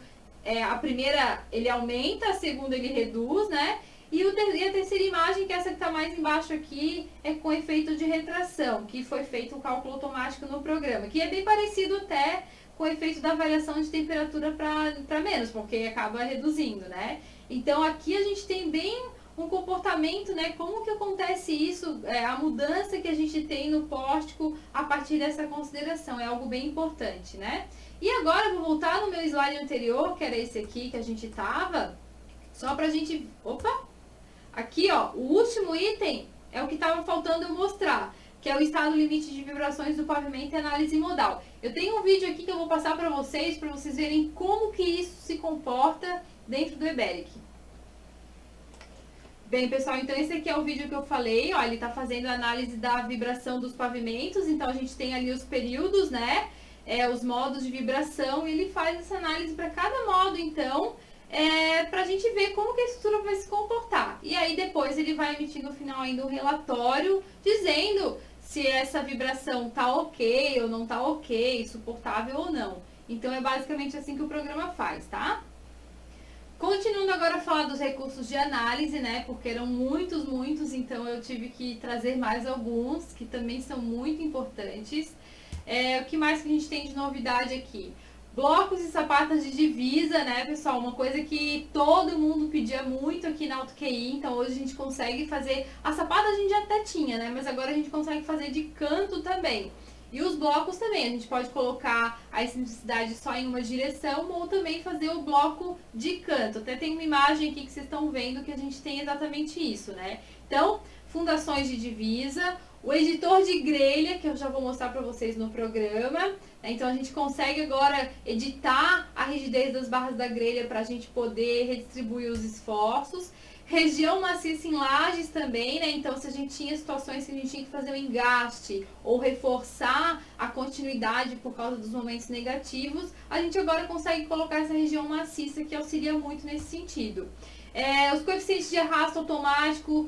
a primeira ele aumenta, a segunda ele reduz, né? E a terceira imagem, que é essa que está mais embaixo aqui, é com efeito de retração, que foi feito o cálculo automático no programa, que é bem parecido até com o efeito da variação de temperatura para menos, porque acaba reduzindo, né? Então aqui a gente tem bem um comportamento, né? Como que acontece isso, a mudança que a gente tem no pórtico a partir dessa consideração, é algo bem importante, né? E agora eu vou voltar no meu slide anterior, que era esse aqui que a gente estava, só para a gente... Opa! Aqui, ó, o último item é o que estava faltando eu mostrar, que é o estado limite de vibrações do pavimento e análise modal. Eu tenho um vídeo aqui que eu vou passar para vocês verem como que isso se comporta dentro do EBERIC. Bem, pessoal, então esse aqui é o vídeo que eu falei, ó, ele está fazendo a análise da vibração dos pavimentos, então a gente tem ali os períodos, né, os modos de vibração, e ele faz essa análise para cada modo, então... para a gente ver como que a estrutura vai se comportar. E aí depois ele vai emitir no final ainda um relatório dizendo se essa vibração tá ok ou não tá ok, suportável ou não. Então é basicamente assim que o programa faz, tá? Continuando agora a falar dos recursos de análise, né? Porque eram muitos, então eu tive que trazer mais alguns que também são muito importantes. O que mais que a gente tem de novidade aqui? Blocos e sapatas de divisa, né, pessoal? Uma coisa que todo mundo pedia muito aqui na AutoQI, então hoje a gente consegue fazer... A sapata a gente já até tinha, né, mas agora a gente consegue fazer de canto também. E os blocos também, a gente pode colocar a excentricidade só em uma direção ou também fazer o bloco de canto. Até tem uma imagem aqui que vocês estão vendo que a gente tem exatamente isso, né? Então, fundações de divisa, o editor de grelha, que eu já vou mostrar para vocês no programa. Então a gente consegue agora editar a rigidez das barras da grelha para a gente poder redistribuir os esforços. Região maciça em lajes também, né? Então se a gente tinha situações que a gente tinha que fazer um engaste ou reforçar a continuidade por causa dos momentos negativos, a gente agora consegue colocar essa região maciça que auxilia muito nesse sentido. Os coeficientes de arrasto automático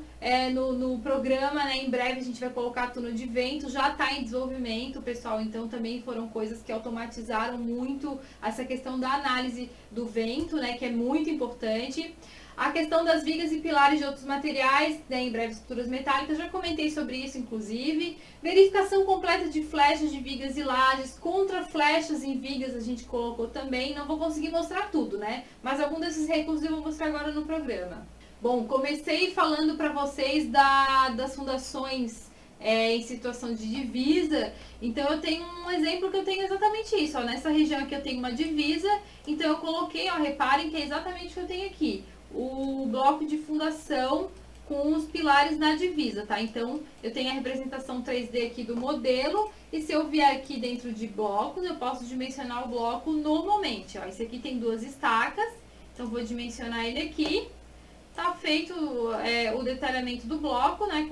no programa, né, em breve a gente vai colocar túnel de vento, já está em desenvolvimento, pessoal, então também foram coisas que automatizaram muito essa questão da análise do vento, né, que é muito importante. A questão das vigas e pilares de outros materiais, né, em breve estruturas metálicas, já comentei sobre isso, inclusive. Verificação completa de flechas de vigas e lajes, contra flechas em vigas a gente colocou também. Não vou conseguir mostrar tudo, né? Mas algum desses recursos eu vou mostrar agora no programa. Bom, comecei falando para vocês das fundações em situação de divisa. Então eu tenho um exemplo que eu tenho exatamente isso, ó. Nessa região aqui eu tenho uma divisa, então eu coloquei, ó, reparem que é exatamente o que eu tenho aqui. O bloco de fundação com os pilares na divisa, tá? Então, eu tenho a representação 3D aqui do modelo, e se eu vier aqui dentro de blocos, eu posso dimensionar o bloco normalmente, ó. Esse aqui tem 2 estacas, então vou dimensionar ele aqui. Tá feito o detalhamento do bloco, né?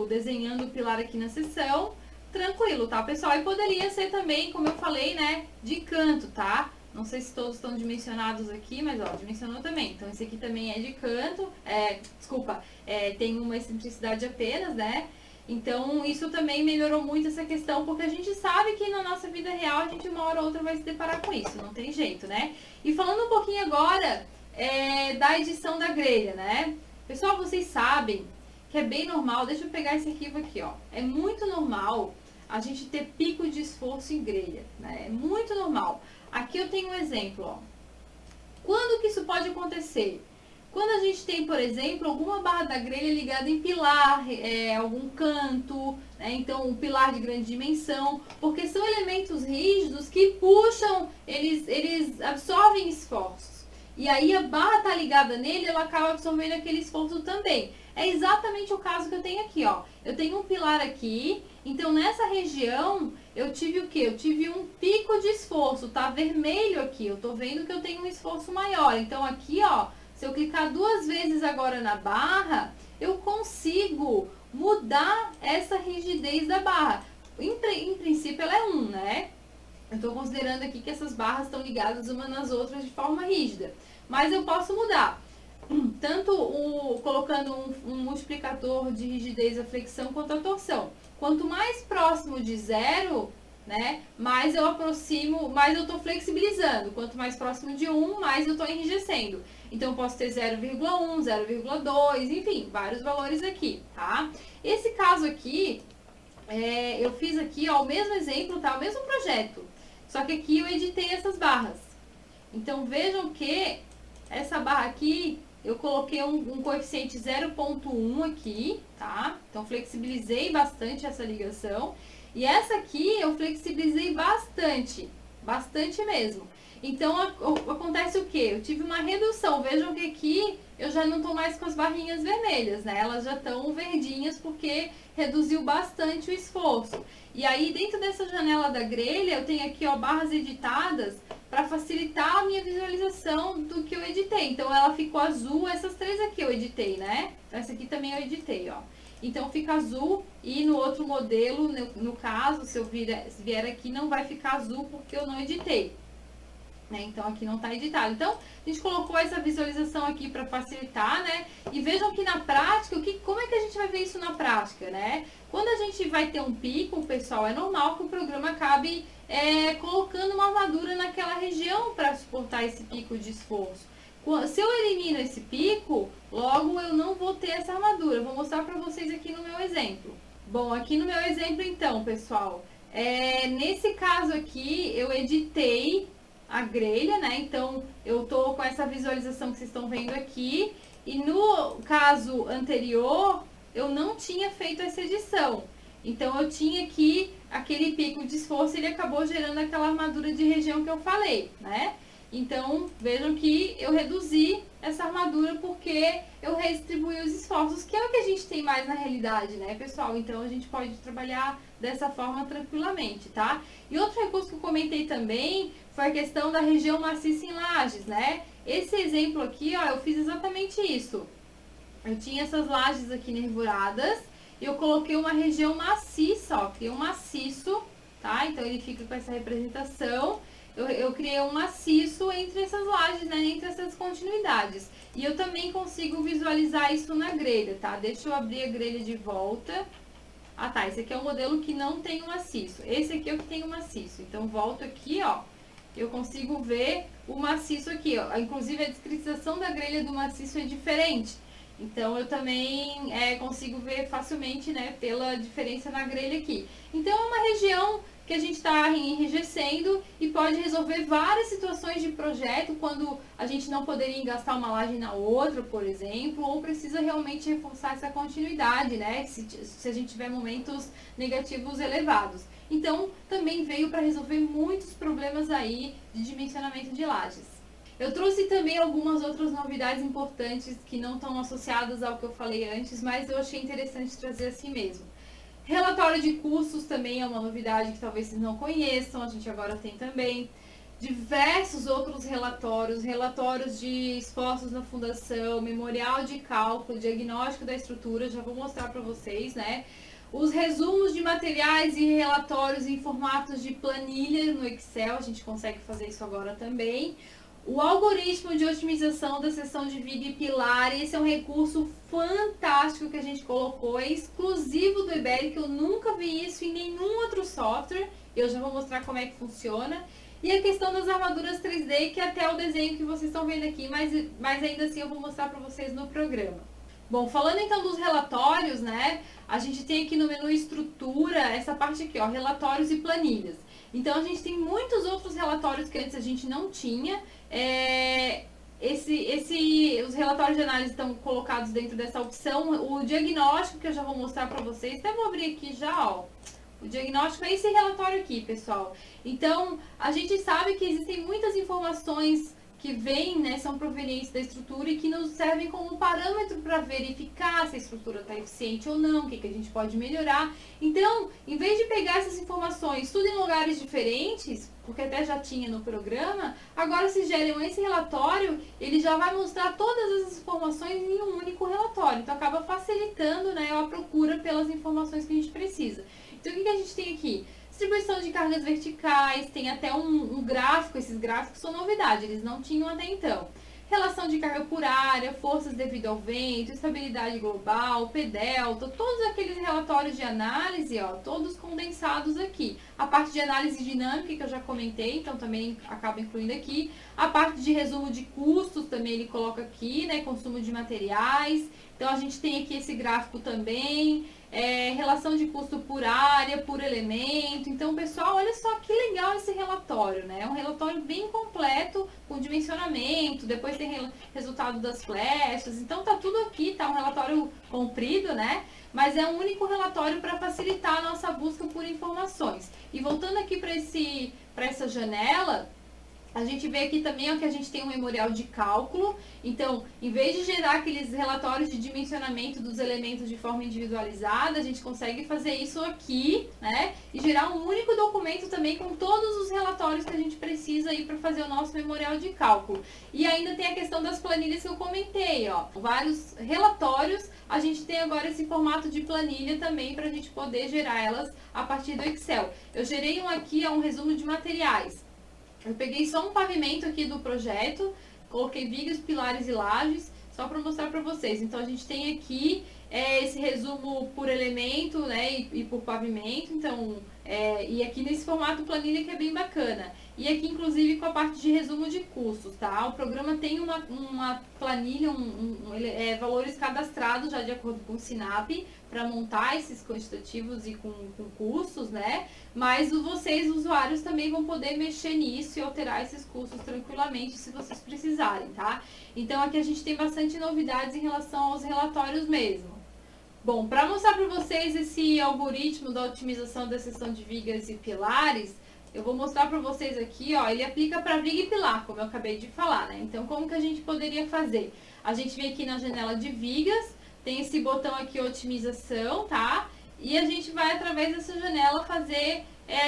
Desenhando o pilar aqui na seção. Tranquilo, tá, pessoal? E poderia ser também, como eu falei, né, de canto, tá? Não sei se todos estão dimensionados aqui, mas ó, dimensionou também. Então esse aqui também é de canto, tem uma excentricidade apenas, né? Então isso também melhorou muito essa questão, porque a gente sabe que na nossa vida real a gente uma hora ou outra vai se deparar com isso, não tem jeito, né? E falando um pouquinho agora da edição da grelha, né? Pessoal, vocês sabem que é bem normal, deixa eu pegar esse arquivo aqui, ó. É muito normal a gente ter pico de esforço em grelha, né? É muito normal. Aqui eu tenho um exemplo, ó. Quando que isso pode acontecer? Quando a gente tem, por exemplo, alguma barra da grelha ligada em pilar, algum canto, né? Então um pilar de grande dimensão, porque são elementos rígidos que puxam, eles absorvem esforços. e aí a barra tá ligada nele, ela acaba absorvendo aquele esforço também. É exatamente o caso que eu tenho aqui, ó. Eu tenho um pilar aqui, então nessa região eu tive o quê? Eu tive um pico de esforço, tá vermelho aqui. Eu tô vendo que eu tenho um esforço maior. Então aqui, ó, se eu clicar 2 vezes agora na barra, eu consigo mudar essa rigidez da barra. Em princípio ela é 1, né? Eu estou considerando aqui que essas barras estão ligadas umas nas outras de forma rígida. Mas eu posso mudar. Tanto colocando um multiplicador de rigidez a flexão quanto a torção. Quanto mais próximo de 0, né, mais eu aproximo, mais eu estou flexibilizando. Quanto mais próximo de 1, mais eu estou enrijecendo. Então eu posso ter 0,1, 0,2, enfim, vários valores aqui, tá? Esse caso aqui, eu fiz aqui, ó, o mesmo exemplo, tá? O mesmo projeto. Só que aqui eu editei essas barras. Então vejam que essa barra aqui, eu coloquei um coeficiente 0,1 aqui, tá? Então flexibilizei bastante essa ligação. E essa aqui eu flexibilizei bastante, bastante mesmo. Então acontece o quê? Eu tive uma redução. Vejam que aqui eu já não estou mais com as barrinhas vermelhas, né? Elas já estão verdinhas porque reduziu bastante o esforço. E aí dentro dessa janela da grelha eu tenho aqui, ó, barras editadas para facilitar a minha visualização do que eu editei. Então ela ficou azul, essas 3 aqui eu editei, né? Essa aqui também eu editei, ó. Então fica azul e no outro modelo, no caso, se eu vier aqui, não vai ficar azul porque eu não editei. Né? Então aqui não está editado. Então a gente colocou essa visualização aqui para facilitar, né? E vejam que na prática, como é que a gente vai ver isso na prática, né? Quando a gente vai ter um pico, pessoal, é normal que o programa acabe colocando uma armadura naquela região para suportar esse pico de esforço. Se eu elimino esse pico, logo eu não vou ter essa armadura. Eu vou mostrar para vocês aqui no meu exemplo. Bom, aqui no meu exemplo então, pessoal, nesse caso aqui eu editei a grelha, né? Então eu tô com essa visualização que vocês estão vendo aqui. E no caso anterior, eu não tinha feito essa edição. Então eu tinha aqui aquele pico de esforço, ele acabou gerando aquela armadura de região que eu falei, né? Então vejam que eu reduzi essa armadura porque eu redistribuí os esforços, que é o que a gente tem mais na realidade, né, pessoal? Então a gente pode trabalhar dessa forma tranquilamente, tá? E outro recurso que eu comentei também foi a questão da região maciça em lajes, né? Esse exemplo aqui, ó, eu fiz exatamente isso. Eu tinha essas lajes aqui nervuradas e eu coloquei uma região maciça, ó, criei um maciço, tá? Então ele fica com essa representação. Eu criei um maciço entre essas lajes, né? Entre essas continuidades. E eu também consigo visualizar isso na grelha, tá? Deixa eu abrir a grelha de volta. Ah, tá. Esse aqui é o modelo que não tem o maciço. Esse aqui é o que tem o maciço. Então, volto aqui, ó. Eu consigo ver o maciço aqui, ó. Inclusive, a descrição da grelha do maciço é diferente. Então, eu também consigo ver facilmente, né? Pela diferença na grelha aqui. Então, é uma região que a gente está enrijecendo e pode resolver várias situações de projeto quando a gente não poderia engastar uma laje na outra, por exemplo, ou precisa realmente reforçar essa continuidade, né? Se a gente tiver momentos negativos elevados. Então, também veio para resolver muitos problemas aí de dimensionamento de lajes. Eu trouxe também algumas outras novidades importantes que não estão associadas ao que eu falei antes, mas eu achei interessante trazer assim mesmo. Relatório de custos também é uma novidade que talvez vocês não conheçam, a gente agora tem também. Diversos outros relatórios de esforços na fundação, memorial de cálculo, diagnóstico da estrutura, já vou mostrar para vocês, né? Os resumos de materiais e relatórios em formatos de planilha no Excel, a gente consegue fazer isso agora também. O algoritmo de otimização da seção de viga e pilar, esse é um recurso fantástico que a gente colocou, é exclusivo do Iberic, eu nunca vi isso em nenhum outro software, eu já vou mostrar como é que funciona. E a questão das armaduras 3D, que é até o desenho que vocês estão vendo aqui, mas ainda assim eu vou mostrar para vocês no programa. Bom, falando então dos relatórios, né, a gente tem aqui no menu estrutura, essa parte aqui, ó, relatórios e planilhas. Então a gente tem muitos outros relatórios que antes a gente não tinha. Os relatórios de análise estão colocados dentro dessa opção. O diagnóstico, que eu já vou mostrar para vocês, até vou abrir aqui já, ó. O diagnóstico é esse relatório aqui, pessoal. Então, a gente sabe que existem muitas informações que vêm, né, são provenientes da estrutura e que nos servem como parâmetro para verificar se a estrutura está eficiente ou não, o que a gente pode melhorar. Então, em vez de pegar essas informações tudo em lugares diferentes, porque até já tinha no programa, agora se gerem esse relatório, ele já vai mostrar todas as informações em um único relatório. Então, acaba facilitando, né, a procura pelas informações que a gente precisa. Então, o que a gente tem aqui? Distribuição de cargas verticais, tem até um gráfico, esses gráficos são novidade, eles não tinham até então. Relação de carga por área, forças devido ao vento, estabilidade global, P-delta, todos aqueles relatórios de análise, ó, todos condensados aqui. A parte de análise dinâmica que eu já comentei, então também acaba incluindo aqui. A parte de resumo de custos também ele coloca aqui, né, consumo de materiais. Então a gente tem aqui esse gráfico também. Relação de custo por área, por elemento. Então, pessoal, olha só que legal esse relatório, né? É um relatório bem completo, com dimensionamento, depois tem resultado das flechas. Então, tá tudo aqui, tá um relatório comprido, né? Mas é um único relatório para facilitar a nossa busca por informações. E voltando aqui para essa janela, a gente vê aqui também ó, que a gente tem um memorial de cálculo. Então, em vez de gerar aqueles relatórios de dimensionamento dos elementos de forma individualizada, a gente consegue fazer isso aqui, né? E gerar um único documento também com todos os relatórios que a gente precisa aí para fazer o nosso memorial de cálculo. E ainda tem a questão das planilhas que eu comentei, ó. Vários relatórios, a gente tem agora esse formato de planilha também para a gente poder gerar elas a partir do Excel. Eu gerei um aqui, um resumo de materiais. Eu peguei só um pavimento aqui do projeto, coloquei vigas, pilares e lajes, só para mostrar para vocês. Então, a gente tem aqui esse resumo por elemento, né, e por pavimento. Então, e aqui nesse formato planilha que é bem bacana. E aqui, inclusive, com a parte de resumo de custos, tá? O programa tem uma planilha, valores cadastrados já de acordo com o Sinap, para montar esses quantitativos e com custos, né? Mas vocês, usuários, também vão poder mexer nisso e alterar esses custos tranquilamente, se vocês precisarem, tá? Então, aqui a gente tem bastante novidades em relação aos relatórios mesmo. Bom, para mostrar para vocês esse algoritmo da otimização da seção de vigas e pilares, eu vou mostrar para vocês aqui, ó, ele aplica para viga e pilar, como eu acabei de falar, né? Então, como que a gente poderia fazer? A gente vem aqui na janela de vigas, tem esse botão aqui, otimização, tá? E a gente vai, através dessa janela, fazer,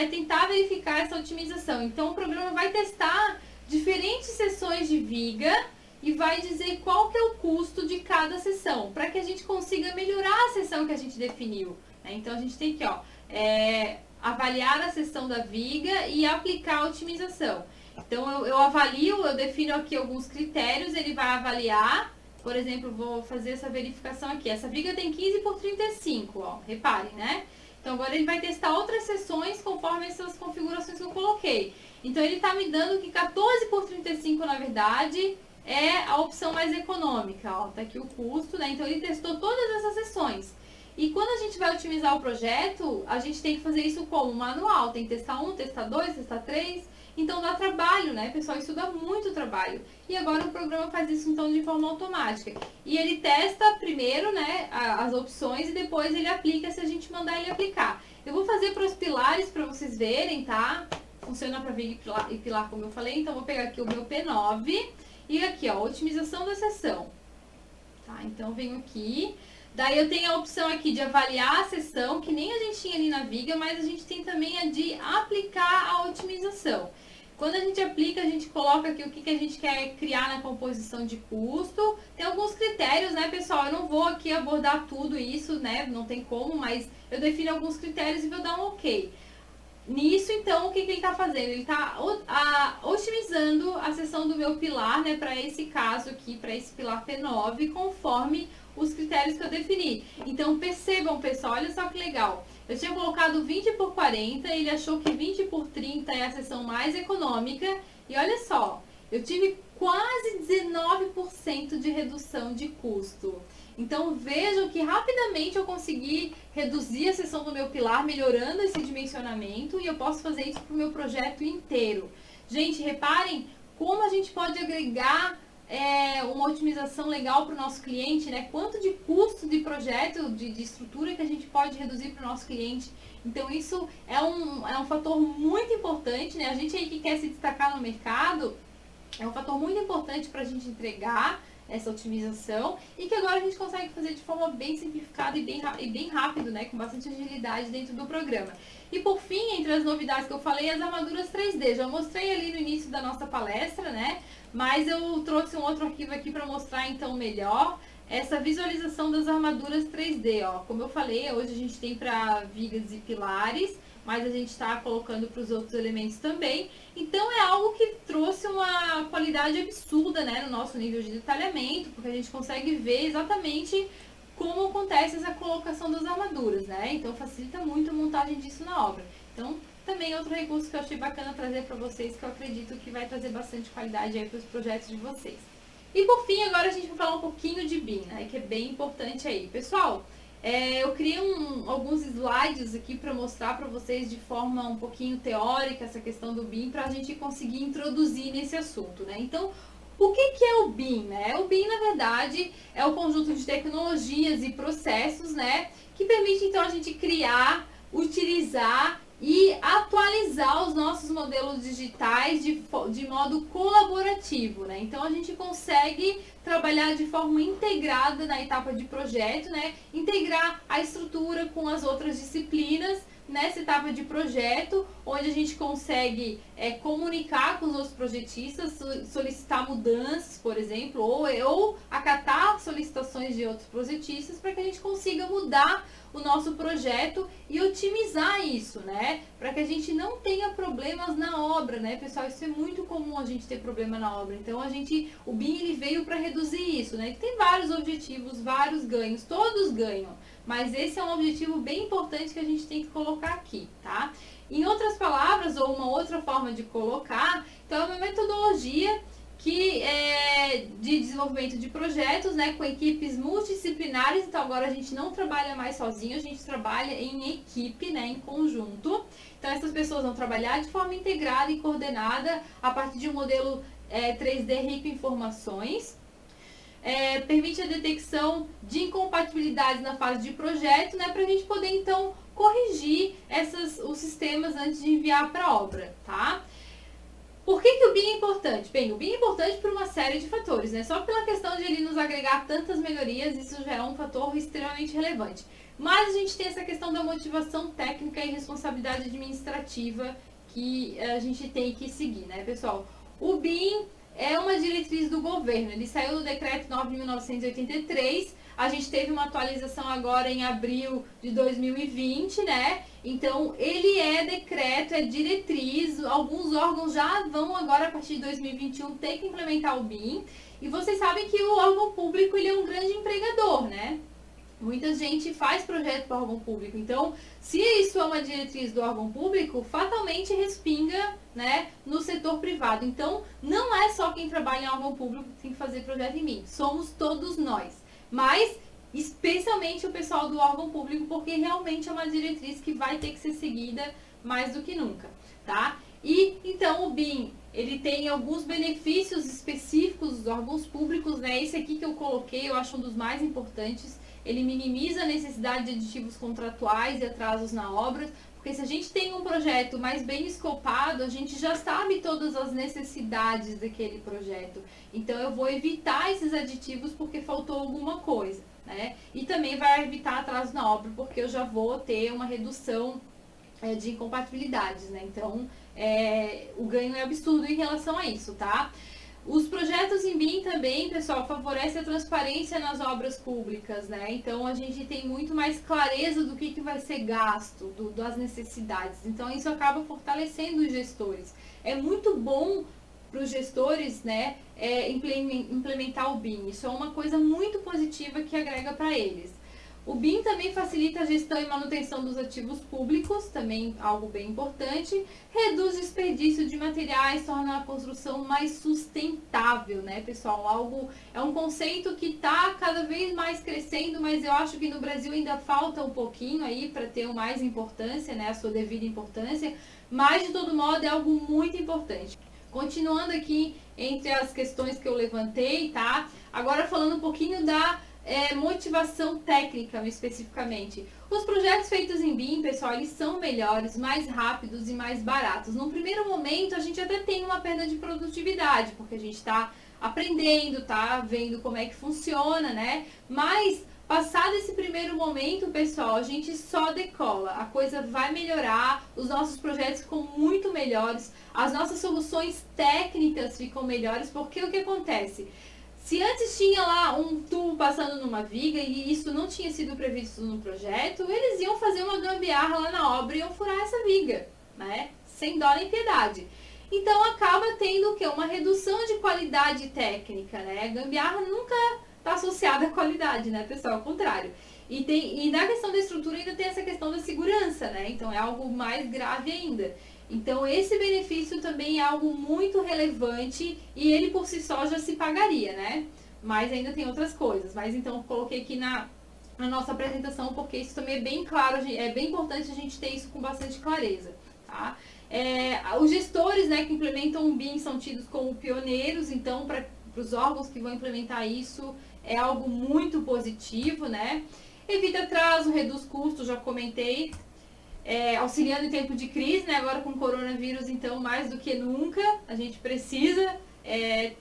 tentar verificar essa otimização. Então, o programa vai testar diferentes seções de viga e vai dizer qual que é o custo de cada seção, para que a gente consiga melhorar a seção que a gente definiu, né? Então, a gente tem aqui, ó, avaliar a seção da viga e aplicar a otimização. Então, eu avalio, eu defino aqui alguns critérios, ele vai avaliar. Por exemplo, vou fazer essa verificação aqui. Essa viga tem 15 por 35, ó, reparem, né? Então, agora ele vai testar outras seções conforme essas configurações que eu coloquei. Então, ele está me dando que 14 por 35, na verdade, é a opção mais econômica, ó. Tá aqui o custo, né? Então, ele testou todas essas seções. E quando a gente vai otimizar o projeto, a gente tem que fazer isso como manual. Tem que testar 1, testar 2, testar 3. Então dá trabalho, né, pessoal? Isso dá muito trabalho. E agora o programa faz isso então de forma automática. E ele testa primeiro, né, as opções e depois ele aplica se a gente mandar ele aplicar. Eu vou fazer para os pilares para vocês verem, tá? Funciona para viga e pilar, como eu falei. Então vou pegar aqui o meu P9 e aqui, ó, otimização da seção. Tá? Então venho aqui. Daí eu tenho a opção aqui de avaliar a seção, que nem a gente tinha ali na viga, mas a gente tem também a de aplicar a otimização. Quando a gente aplica, a gente coloca aqui o que a gente quer criar na composição de custo. Tem alguns critérios, né, pessoal? Eu não vou aqui abordar tudo isso, né? Não tem como, mas eu defino alguns critérios e vou dar um ok. Nisso, então, o que ele está fazendo? Ele está otimizando a seção do meu pilar, né, para esse caso aqui, para esse pilar P9, conforme os critérios que eu defini. Então, percebam, pessoal, olha só que legal. Eu tinha colocado 20 por 40, ele achou que 20 por 30 é a seção mais econômica. E olha só, eu tive quase 19% de redução de custo. Então, vejam que rapidamente eu consegui reduzir a seção do meu pilar, melhorando esse dimensionamento, e eu posso fazer isso para o meu projeto inteiro. Gente, reparem como a gente pode agregar uma otimização legal para o nosso cliente, né? Quanto de custo de projeto, de estrutura que a gente pode reduzir para o nosso cliente. Então, isso é um fator muito importante, né? A gente aí que quer se destacar no mercado, É um fator muito importante para a gente entregar essa otimização e que agora a gente consegue fazer de forma bem simplificada e bem rápido, né, com bastante agilidade dentro do programa. E por fim, entre as novidades que eu falei, as armaduras 3D. Já mostrei ali no início da nossa palestra, né, mas eu trouxe um outro arquivo aqui para mostrar então melhor essa visualização das armaduras 3D, ó. Como eu falei, hoje a gente tem para vigas e pilares, mas a gente está colocando para os outros elementos também. Então é algo que trouxe uma qualidade absurda, né, no nosso nível de detalhamento, porque a gente consegue ver exatamente como acontece essa colocação das armaduras, né? Então facilita muito a montagem disso na obra. Então também outro recurso que eu achei bacana trazer para vocês, que eu acredito que vai trazer bastante qualidade aí para os projetos de vocês. E por fim, agora a gente vai falar um pouquinho de BIM, né, que é bem importante aí. Pessoal, eu criei alguns slides aqui para mostrar para vocês de forma um pouquinho teórica essa questão do BIM, para a gente conseguir introduzir nesse assunto, né? Então, o que é o BIM, né? O BIM, na verdade, é o conjunto de tecnologias e processos, né, que permite, então, a gente criar, utilizar e atualizar os nossos modelos digitais de modo colaborativo, né? Então a gente consegue trabalhar de forma integrada na etapa de projeto, né? Integrar a estrutura com as outras disciplinas nessa etapa de projeto, onde a gente consegue comunicar com os outros projetistas, solicitar mudanças, por exemplo, ou acatar solicitações de outros projetistas para que a gente consiga mudar o nosso projeto e otimizar isso, né? Para que a gente não tenha problemas na obra, né, pessoal? Isso é muito comum a gente ter problema na obra. Então o BIM ele veio para reduzir isso, né? Tem vários objetivos, vários ganhos, todos ganham. Mas esse é um objetivo bem importante que a gente tem que colocar aqui, tá? Em outras palavras, ou uma outra forma de colocar, então é uma metodologia que é de desenvolvimento de projetos, né, com equipes multidisciplinares. Então agora a gente não trabalha mais sozinho, a gente trabalha em equipe, né, em conjunto. Então essas pessoas vão trabalhar de forma integrada e coordenada a partir de um modelo 3D rico em informações. Permite a detecção de incompatibilidades na fase de projeto, né, para a gente poder então corrigir os sistemas antes de enviar para a obra, tá? Por que o BIM é importante? Bem, o BIM é importante por uma série de fatores, né? Só pela questão de ele nos agregar tantas melhorias, isso já é um fator extremamente relevante. Mas a gente tem essa questão da motivação técnica e responsabilidade administrativa que a gente tem que seguir, né, pessoal? O BIM é uma diretriz do governo, ele saiu do Decreto 9.983, a gente teve uma atualização agora em abril de 2020, né? Então, ele é decreto, é diretriz, alguns órgãos já vão agora, a partir de 2021, ter que implementar o BIM. E vocês sabem que o órgão público, ele é um grande empregador, né? Muita gente faz projeto para o órgão público. Então, se isso é uma diretriz do órgão público, fatalmente respinga, né, no setor privado. Então, não é só quem trabalha em órgão público que tem que fazer projeto em BIM. Somos todos nós. Mas, especialmente o pessoal do órgão público, porque realmente é uma diretriz que vai ter que ser seguida mais do que nunca, tá? E, então, o BIM, ele tem alguns benefícios específicos dos órgãos públicos, né? Esse aqui que eu coloquei, eu acho um dos mais importantes. Ele minimiza a necessidade de aditivos contratuais e atrasos na obra, porque se a gente tem um projeto mais bem escopado, a gente já sabe todas as necessidades daquele projeto. Então eu vou evitar esses aditivos porque faltou alguma coisa, né? E também vai evitar atraso na obra, porque eu já vou ter uma redução de incompatibilidades, né? Então o ganho é absurdo em relação a isso, tá? Os projetos em BIM também, pessoal, favorecem a transparência nas obras públicas, né? Então, a gente tem muito mais clareza do que vai ser gasto, das necessidades. Então, isso acaba fortalecendo os gestores. É muito bom para os gestores, né, implementar o BIM. Isso é uma coisa muito positiva que agrega para eles. O BIM também facilita a gestão e manutenção dos ativos públicos, também algo bem importante. Reduz o desperdício de materiais, torna a construção mais sustentável, né, pessoal? É um conceito que está cada vez mais crescendo, mas eu acho que no Brasil ainda falta um pouquinho aí para ter mais importância, né, a sua devida importância. Mas, de todo modo, é algo muito importante. Continuando aqui entre as questões que eu levantei, tá? Agora falando um pouquinho da motivação técnica, especificamente. Os projetos feitos em BIM, pessoal, eles são melhores, mais rápidos e mais baratos. Num primeiro momento, a gente até tem uma perda de produtividade, porque a gente está aprendendo, tá vendo como é que funciona, né? Mas passado esse primeiro momento, pessoal, a gente só decola. A coisa vai melhorar, os nossos projetos ficam muito melhores, as nossas soluções técnicas ficam melhores, porque o que acontece? Se antes tinha lá um tubo passando numa viga e isso não tinha sido previsto no projeto, eles iam fazer uma gambiarra lá na obra e iam furar essa viga, né? Sem dó nem piedade. Então acaba tendo o quê? Uma redução de qualidade técnica, né? A gambiarra nunca está associada à qualidade, né, pessoal? Ao contrário. E na questão da estrutura ainda tem essa questão da segurança, né? Então é algo mais grave ainda. Então esse benefício também é algo muito relevante e ele por si só já se pagaria, né? Mas ainda tem outras coisas. Mas então eu coloquei aqui na nossa apresentação porque isso também é bem claro, é bem importante a gente ter isso com bastante clareza, tá? Os gestores, né, que implementam o BIM são tidos como pioneiros, então para os órgãos que vão implementar isso é algo muito positivo, né? Evita atraso, reduz custos, já comentei. Auxiliando em tempo de crise, né? Agora com o coronavírus, então, mais do que nunca, a gente precisa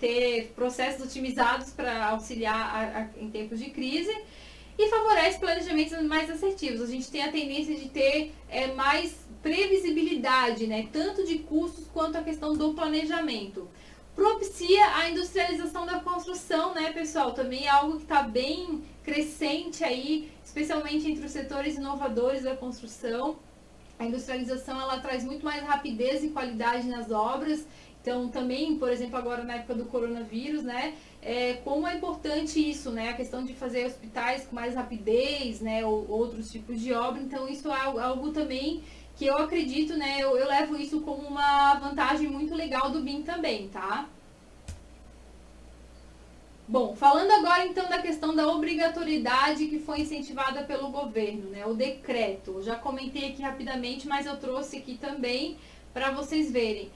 ter processos otimizados para auxiliar em tempos de crise. E favorece planejamentos mais assertivos. A gente tem a tendência de ter mais previsibilidade, né? Tanto de custos quanto a questão do planejamento. Propicia a industrialização da construção, né, pessoal? Também é algo que está bem crescente aí, especialmente entre os setores inovadores da construção. A industrialização, ela traz muito mais rapidez e qualidade nas obras. Então, também, por exemplo, agora na época do coronavírus, né, como é importante isso, né, a questão de fazer hospitais com mais rapidez, né, ou outros tipos de obra. Então, isso é algo também que eu acredito, né, eu levo isso como uma vantagem muito legal do BIM também, tá? Bom, falando agora então da questão da obrigatoriedade que foi incentivada pelo governo, né, o decreto. Eu já comentei aqui rapidamente, mas eu trouxe aqui também para vocês verem.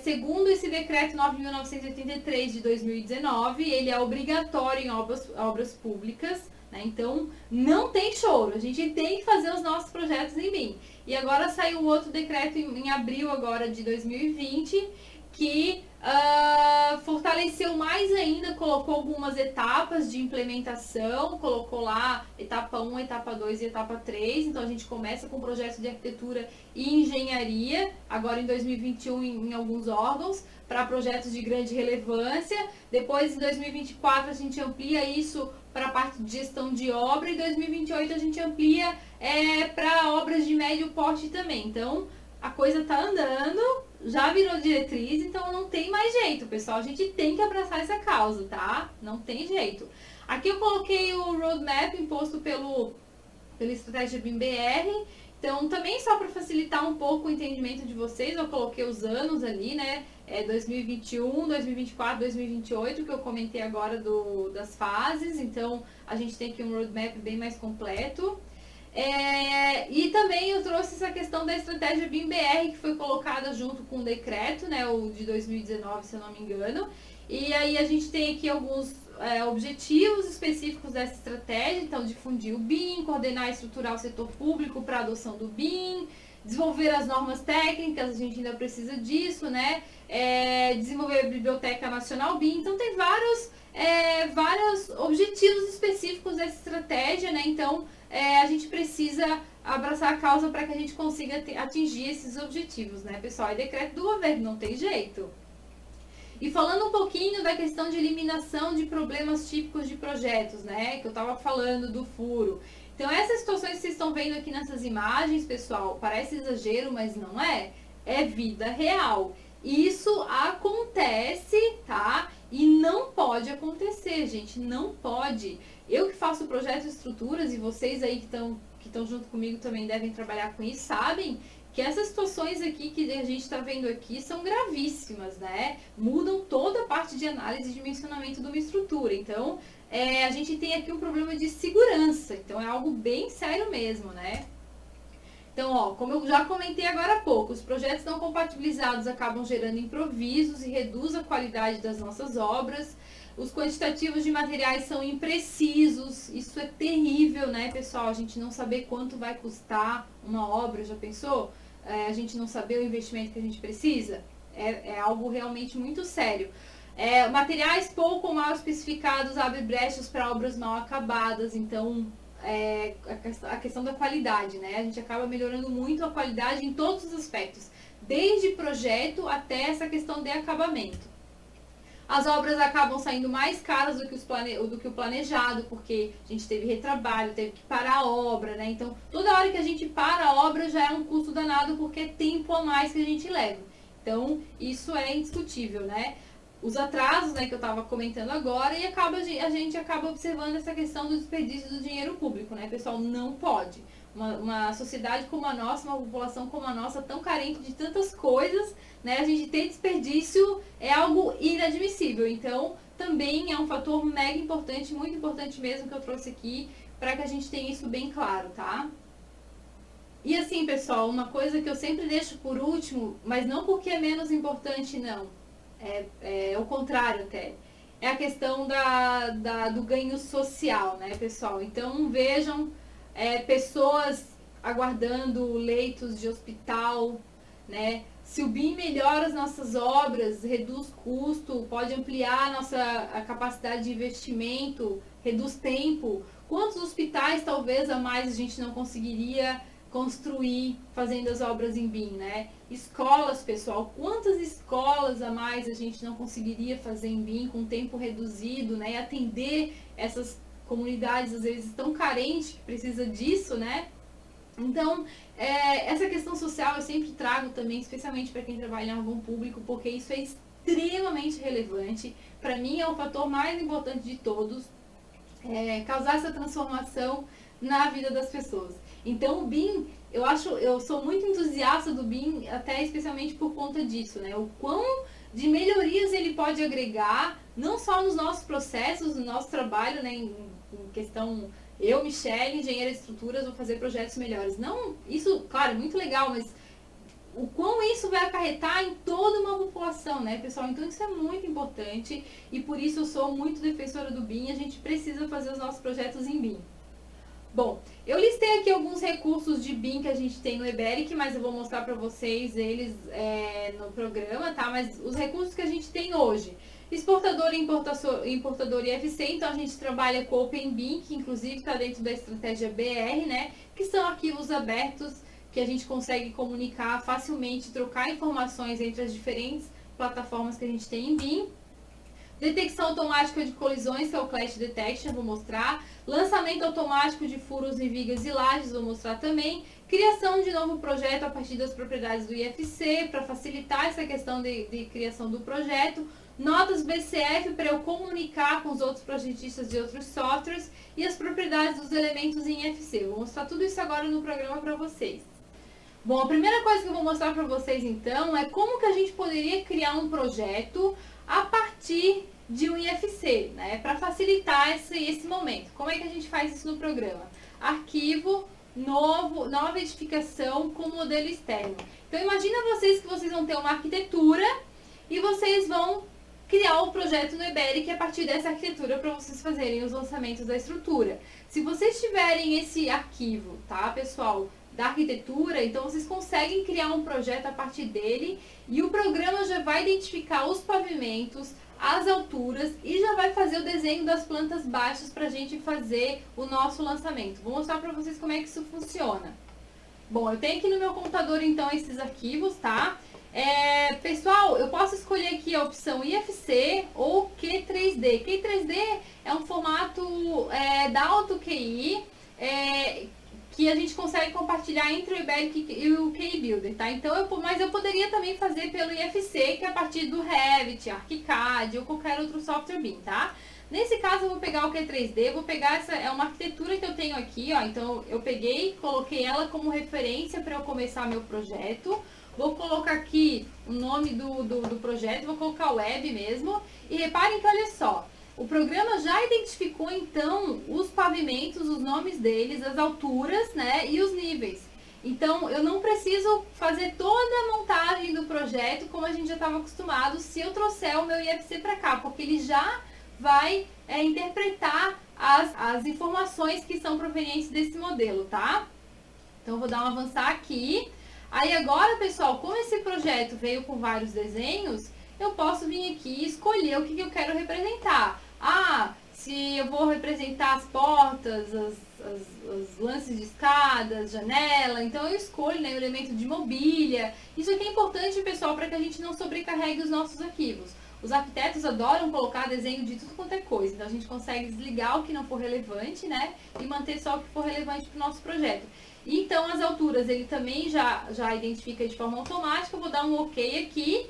Segundo esse decreto 9.983 de 2019, ele é obrigatório em obras públicas, né? Então não tem choro, a gente tem que fazer os nossos projetos em BIM. E agora saiu outro decreto em abril agora de 2020 que fortaleceu mais ainda, colocou algumas etapas de implementação, colocou lá etapa 1, etapa 2 e etapa 3. Então a gente começa com projeto de arquitetura e engenharia, agora em 2021 em alguns órgãos, para projetos de grande relevância. Depois em 2024 a gente amplia isso para a parte de gestão de obra e em 2028 a gente amplia para obras de médio porte também. Então a coisa tá andando, já virou diretriz, então não tem mais jeito, pessoal. A gente tem que abraçar essa causa, tá? Não tem jeito. Aqui eu coloquei o roadmap imposto pela estratégia BIM-BR. Então, também só para facilitar um pouco o entendimento de vocês, eu coloquei os anos ali, né? 2021, 2024, 2028, que eu comentei agora das fases. Então, a gente tem aqui um roadmap bem mais completo. E também eu trouxe essa questão da estratégia BIM-BR, que foi colocada junto com o decreto, né, o de 2019, se eu não me engano. E aí a gente tem aqui alguns objetivos específicos dessa estratégia, então difundir o BIM, coordenar e estruturar o setor público para a adoção do BIM, desenvolver as normas técnicas, a gente ainda precisa disso, né? Desenvolver a Biblioteca Nacional BIM. Então tem vários objetivos específicos dessa estratégia, né? Então a gente precisa abraçar a causa para que a gente consiga atingir esses objetivos, né, pessoal? É decreto do governo, não tem jeito. E falando um pouquinho da questão de eliminação de problemas típicos de projetos, né, que eu estava falando do furo. Então, essas situações que vocês estão vendo aqui nessas imagens, pessoal, parece exagero, mas não é. É vida real. Isso acontece, tá? E não pode acontecer, gente, não pode. Eu que faço projetos de estruturas e vocês aí que estão junto comigo também devem trabalhar com isso, sabem que essas situações aqui que a gente está vendo aqui são gravíssimas, né? Mudam toda a parte de análise e dimensionamento de uma estrutura. Então, a gente tem aqui um problema de segurança. Então, é algo bem sério mesmo, né? Então, ó, como eu já comentei agora há pouco, os projetos não compatibilizados acabam gerando improvisos e reduz a qualidade das nossas obras. Os quantitativos de materiais são imprecisos, isso é terrível, né, pessoal? A gente não saber quanto vai custar uma obra, já pensou? A gente não saber o investimento que a gente precisa? É algo realmente muito sério. Materiais pouco ou mal especificados abrem brechas para obras mal acabadas, então a questão da qualidade, né? A gente acaba melhorando muito a qualidade em todos os aspectos, desde projeto até essa questão de acabamento. As obras acabam saindo mais caras do que o planejado, porque a gente teve retrabalho, teve que parar a obra, né? Então, toda hora que a gente para a obra já é um custo danado, porque é tempo a mais que a gente leva. Então, isso é indiscutível, né? Os atrasos, né, que eu estava comentando agora, e a gente acaba observando essa questão do desperdício do dinheiro público, né, pessoal? Não pode. Uma sociedade como a nossa, uma população como a nossa, tão carente de tantas coisas, né, a gente ter desperdício é algo inadmissível. Então, também é um fator mega importante, muito importante mesmo, que eu trouxe aqui, para que a gente tenha isso bem claro, tá? E assim, pessoal, uma coisa que eu sempre deixo por último, mas não porque é menos importante, não. É o contrário até. É a questão do ganho social, né, pessoal? Então, vejam pessoas aguardando leitos de hospital, né? Se o BIM melhora as nossas obras, reduz custo, pode ampliar a capacidade de investimento, reduz tempo, quantos hospitais talvez a mais a gente não conseguiria construir fazendo as obras em BIM, né? Escolas, pessoal, quantas escolas a mais a gente não conseguiria fazer em BIM com tempo reduzido, né? E atender essas comunidades às vezes tão carentes que precisa disso, né? Então, essa questão social eu sempre trago também, especialmente para quem trabalha em órgão público, porque isso é extremamente relevante. Para mim é o fator mais importante de todos, causar essa transformação na vida das pessoas. Então, o BIM, eu sou muito entusiasta do BIM, até especialmente por conta disso, né? O quão de melhorias ele pode agregar, não só nos nossos processos, no nosso trabalho, né? Em questão, eu, Michele, engenheira de estruturas, vou fazer projetos melhores. Não, isso, claro, é muito legal, mas o quão isso vai acarretar em toda uma população, né, pessoal? Então isso é muito importante e por isso eu sou muito defensora do BIM. A gente precisa fazer os nossos projetos em BIM. Bom, eu listei aqui alguns recursos de BIM que a gente tem no Eberic, mas eu vou mostrar para vocês eles no programa, tá? Mas os recursos que a gente tem hoje: exportador e importador IFC, então a gente trabalha com o OpenBIM, que inclusive está dentro da estratégia BR, né? Que são arquivos abertos que a gente consegue comunicar facilmente, trocar informações entre as diferentes plataformas que a gente tem em BIM. Detecção automática de colisões, que é o Clash Detection, vou mostrar. Lançamento automático de furos em vigas e lajes, vou mostrar também. Criação de novo projeto a partir das propriedades do IFC, para facilitar essa questão de criação do projeto. Notas BCF, para eu comunicar com os outros projetistas de outros softwares. E as propriedades dos elementos em IFC. Vou mostrar tudo isso agora no programa para vocês. Bom, a primeira coisa que eu vou mostrar para vocês então é como que a gente poderia criar um projeto a partir de um IFC, né? Para facilitar esse momento. Como é que a gente faz isso no programa? Arquivo, nova edificação com modelo externo. Então imagina vocês que vocês vão ter uma arquitetura e vocês vão criar um projeto no Eberic a partir dessa arquitetura para vocês fazerem os lançamentos da estrutura. Se vocês tiverem esse arquivo, tá, pessoal, da arquitetura, então vocês conseguem criar um projeto a partir dele e o programa já vai identificar os pavimentos, as alturas e já vai fazer o desenho das plantas baixas para a gente fazer o nosso lançamento. Vou mostrar para vocês como é que isso funciona. Bom, eu tenho aqui no meu computador então esses arquivos, tá? Pessoal, eu posso escolher aqui a opção IFC ou Q3D. Q3D é um formato da AutoQI, que a gente consegue compartilhar entre o Eberic e o QI Builder, tá? Então, mas eu poderia também fazer pelo IFC, que é a partir do Revit, ArchiCAD ou qualquer outro software BIM, tá? Nesse caso, eu vou pegar o Q3D, vou pegar é uma arquitetura que eu tenho aqui, ó. Então, eu peguei, coloquei ela como referência para eu começar meu projeto. Vou colocar aqui o nome do projeto, vou colocar web mesmo. E reparem que, olha só, o programa já identificou, então, os pavimentos, os nomes deles, as alturas, né, e os níveis. Então, eu não preciso fazer toda a montagem do projeto como a gente já estava acostumado se eu trouxer o meu IFC para cá, porque ele já vai interpretar as informações que são provenientes desse modelo, tá? Então, eu vou dar um avançar aqui. Aí agora, pessoal, como esse projeto veio com vários desenhos, eu posso vir aqui e escolher o que eu quero representar. Ah, se eu vou representar as portas, os lances de escadas, janela, então eu escolho, né, o elemento de mobília. Isso aqui é importante, pessoal, para que a gente não sobrecarregue os nossos arquivos. Os arquitetos adoram colocar desenho de tudo quanto é coisa, então a gente consegue desligar o que não for relevante, né, e manter só o que for relevante para o nosso projeto. Então, as alturas ele também já identifica de forma automática. Eu vou dar um OK aqui.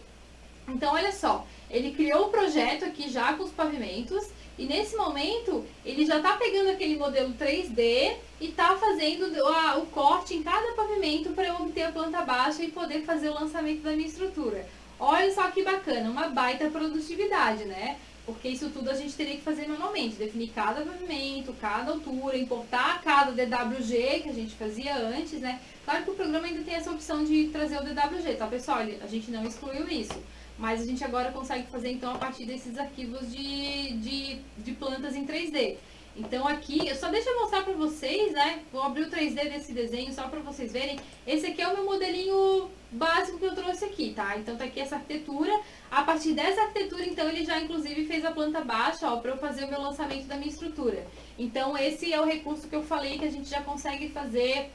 Então, olha só, ele criou o projeto aqui já com os pavimentos. E nesse momento, ele já está pegando aquele modelo 3D e está fazendo o corte em cada pavimento para eu obter a planta baixa e poder fazer o lançamento da minha estrutura. Olha só que bacana, uma baita produtividade, né? Porque isso tudo a gente teria que fazer manualmente, definir cada pavimento, cada altura, importar cada DWG que a gente fazia antes, né? Claro que o programa ainda tem essa opção de trazer o DWG, tá, pessoal? A gente não excluiu isso, mas a gente agora consegue fazer então a partir desses arquivos de plantas em 3D. Então aqui, deixa eu mostrar para vocês, né? Vou abrir o 3D desse desenho só para vocês verem. Esse aqui é o meu modelinho básico que eu trouxe aqui, tá? Então tá aqui essa arquitetura. A partir dessa arquitetura, então, ele já inclusive fez a planta baixa, ó, para eu fazer o meu lançamento da minha estrutura. Então esse é o recurso que eu falei que a gente já consegue fazer,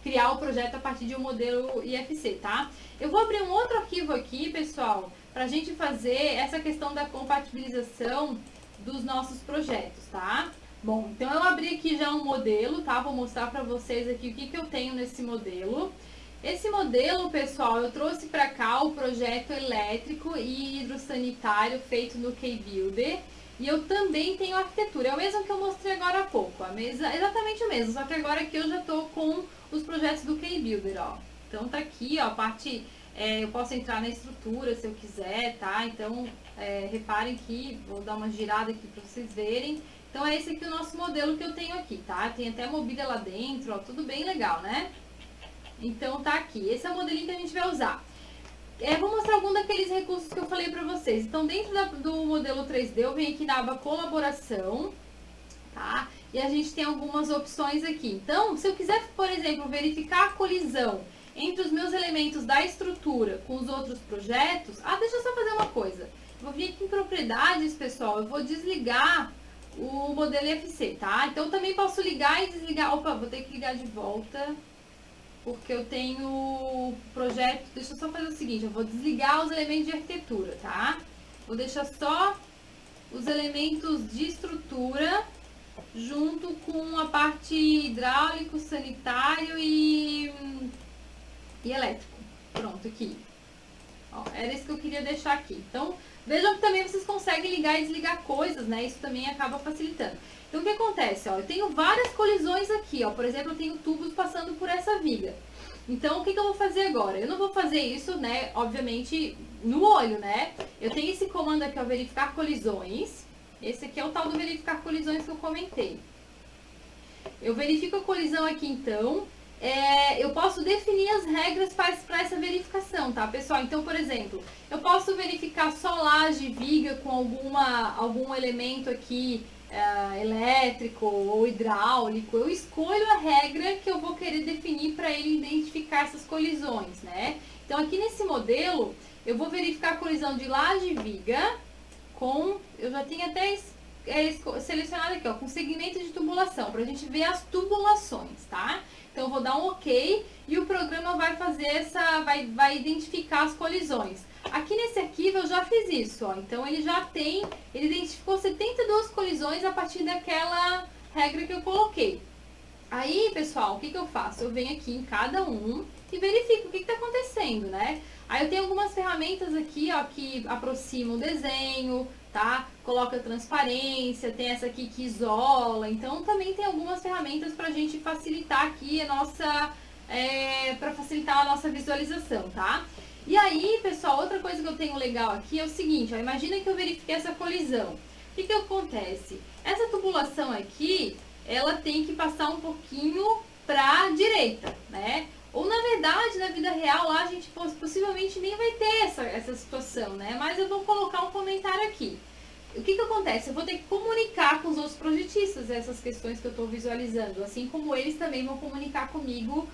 criar o projeto a partir de um modelo IFC, tá? Eu vou abrir um outro arquivo aqui, pessoal, para a gente fazer essa questão da compatibilização dos nossos projetos, tá? Bom, então eu abri aqui já um modelo, tá? Vou mostrar para vocês aqui o que eu tenho nesse modelo. Esse modelo, pessoal, eu trouxe para cá o projeto elétrico e hidrossanitário feito no KBuilder. E eu também tenho a arquitetura, é o mesmo que eu mostrei agora há pouco, exatamente o mesmo, só que agora aqui eu já estou com os projetos do KBuilder, ó. Então tá aqui, ó, a parte, eu posso entrar na estrutura se eu quiser, tá? Então, reparem que, vou dar uma girada aqui para vocês verem. Então é esse aqui o nosso modelo que eu tenho aqui, tá? Tem até mobília lá dentro, ó, tudo bem legal, né? Então tá aqui, esse é o modelinho que a gente vai usar. Vou mostrar algum daqueles recursos que eu falei para vocês. Então dentro do modelo 3D eu venho aqui na aba colaboração, tá? E a gente tem algumas opções aqui. Então, se eu quiser, por exemplo, verificar a colisão entre os meus elementos da estrutura com os outros projetos, deixa eu só fazer uma coisa. Eu vou vir aqui em propriedades, pessoal, eu vou desligar o modelo IFC, tá? Então eu também posso ligar e desligar. Opa, vou ter que ligar de volta, porque eu tenho projeto. Deixa eu só fazer o seguinte, eu vou desligar os elementos de arquitetura, tá? Vou deixar só os elementos de estrutura junto com a parte hidráulico, sanitário e elétrico. Pronto, aqui. Ó, era isso que eu queria deixar aqui. Então, vejam que também vocês conseguem ligar e desligar coisas, né? Isso também acaba facilitando. Então, o que acontece? Ó, eu tenho várias colisões aqui, ó. Por exemplo, eu tenho tubos passando por essa viga. Então, o que eu vou fazer agora? Eu não vou fazer isso, né, obviamente, no olho, né? Eu tenho esse comando aqui, ó, verificar colisões. Esse aqui é o tal do verificar colisões que eu comentei. Eu verifico a colisão aqui, então. Eu posso definir as regras para essa verificação, tá, pessoal? Então, por exemplo, eu posso verificar só laje, viga com algum elemento aqui elétrico ou hidráulico. Eu escolho a regra que eu vou querer definir para ele identificar essas colisões, né? Então, aqui nesse modelo, eu vou verificar a colisão de laje e viga com... Eu já tenho até selecionado aqui, ó, com segmento de tubulação, para a gente ver as tubulações, tá? Então, eu vou dar um OK e o programa vai fazer vai identificar as colisões. Aqui nesse arquivo eu já fiz isso, ó. Então, ele identificou 72 colisões a partir daquela regra que eu coloquei. Aí, pessoal, o que eu faço? Eu venho aqui em cada um e verifico o que está acontecendo, né? Aí eu tenho algumas ferramentas aqui, ó, que aproximam o desenho, tá? Coloca transparência, tem essa aqui que isola. Então, também tem algumas ferramentas para a gente facilitar aqui para facilitar a nossa visualização, tá? E aí, pessoal, outra coisa que eu tenho legal aqui é o seguinte, ó, imagina que eu verifiquei essa colisão. O que acontece? Essa tubulação aqui, ela tem que passar um pouquinho para a direita, né? Ou, na verdade, na vida real, lá a gente possivelmente nem vai ter essa situação, né? Mas eu vou colocar um comentário aqui. o que acontece? Eu vou ter que comunicar com os outros projetistas essas questões que eu estou visualizando, assim como eles também vão comunicar comigo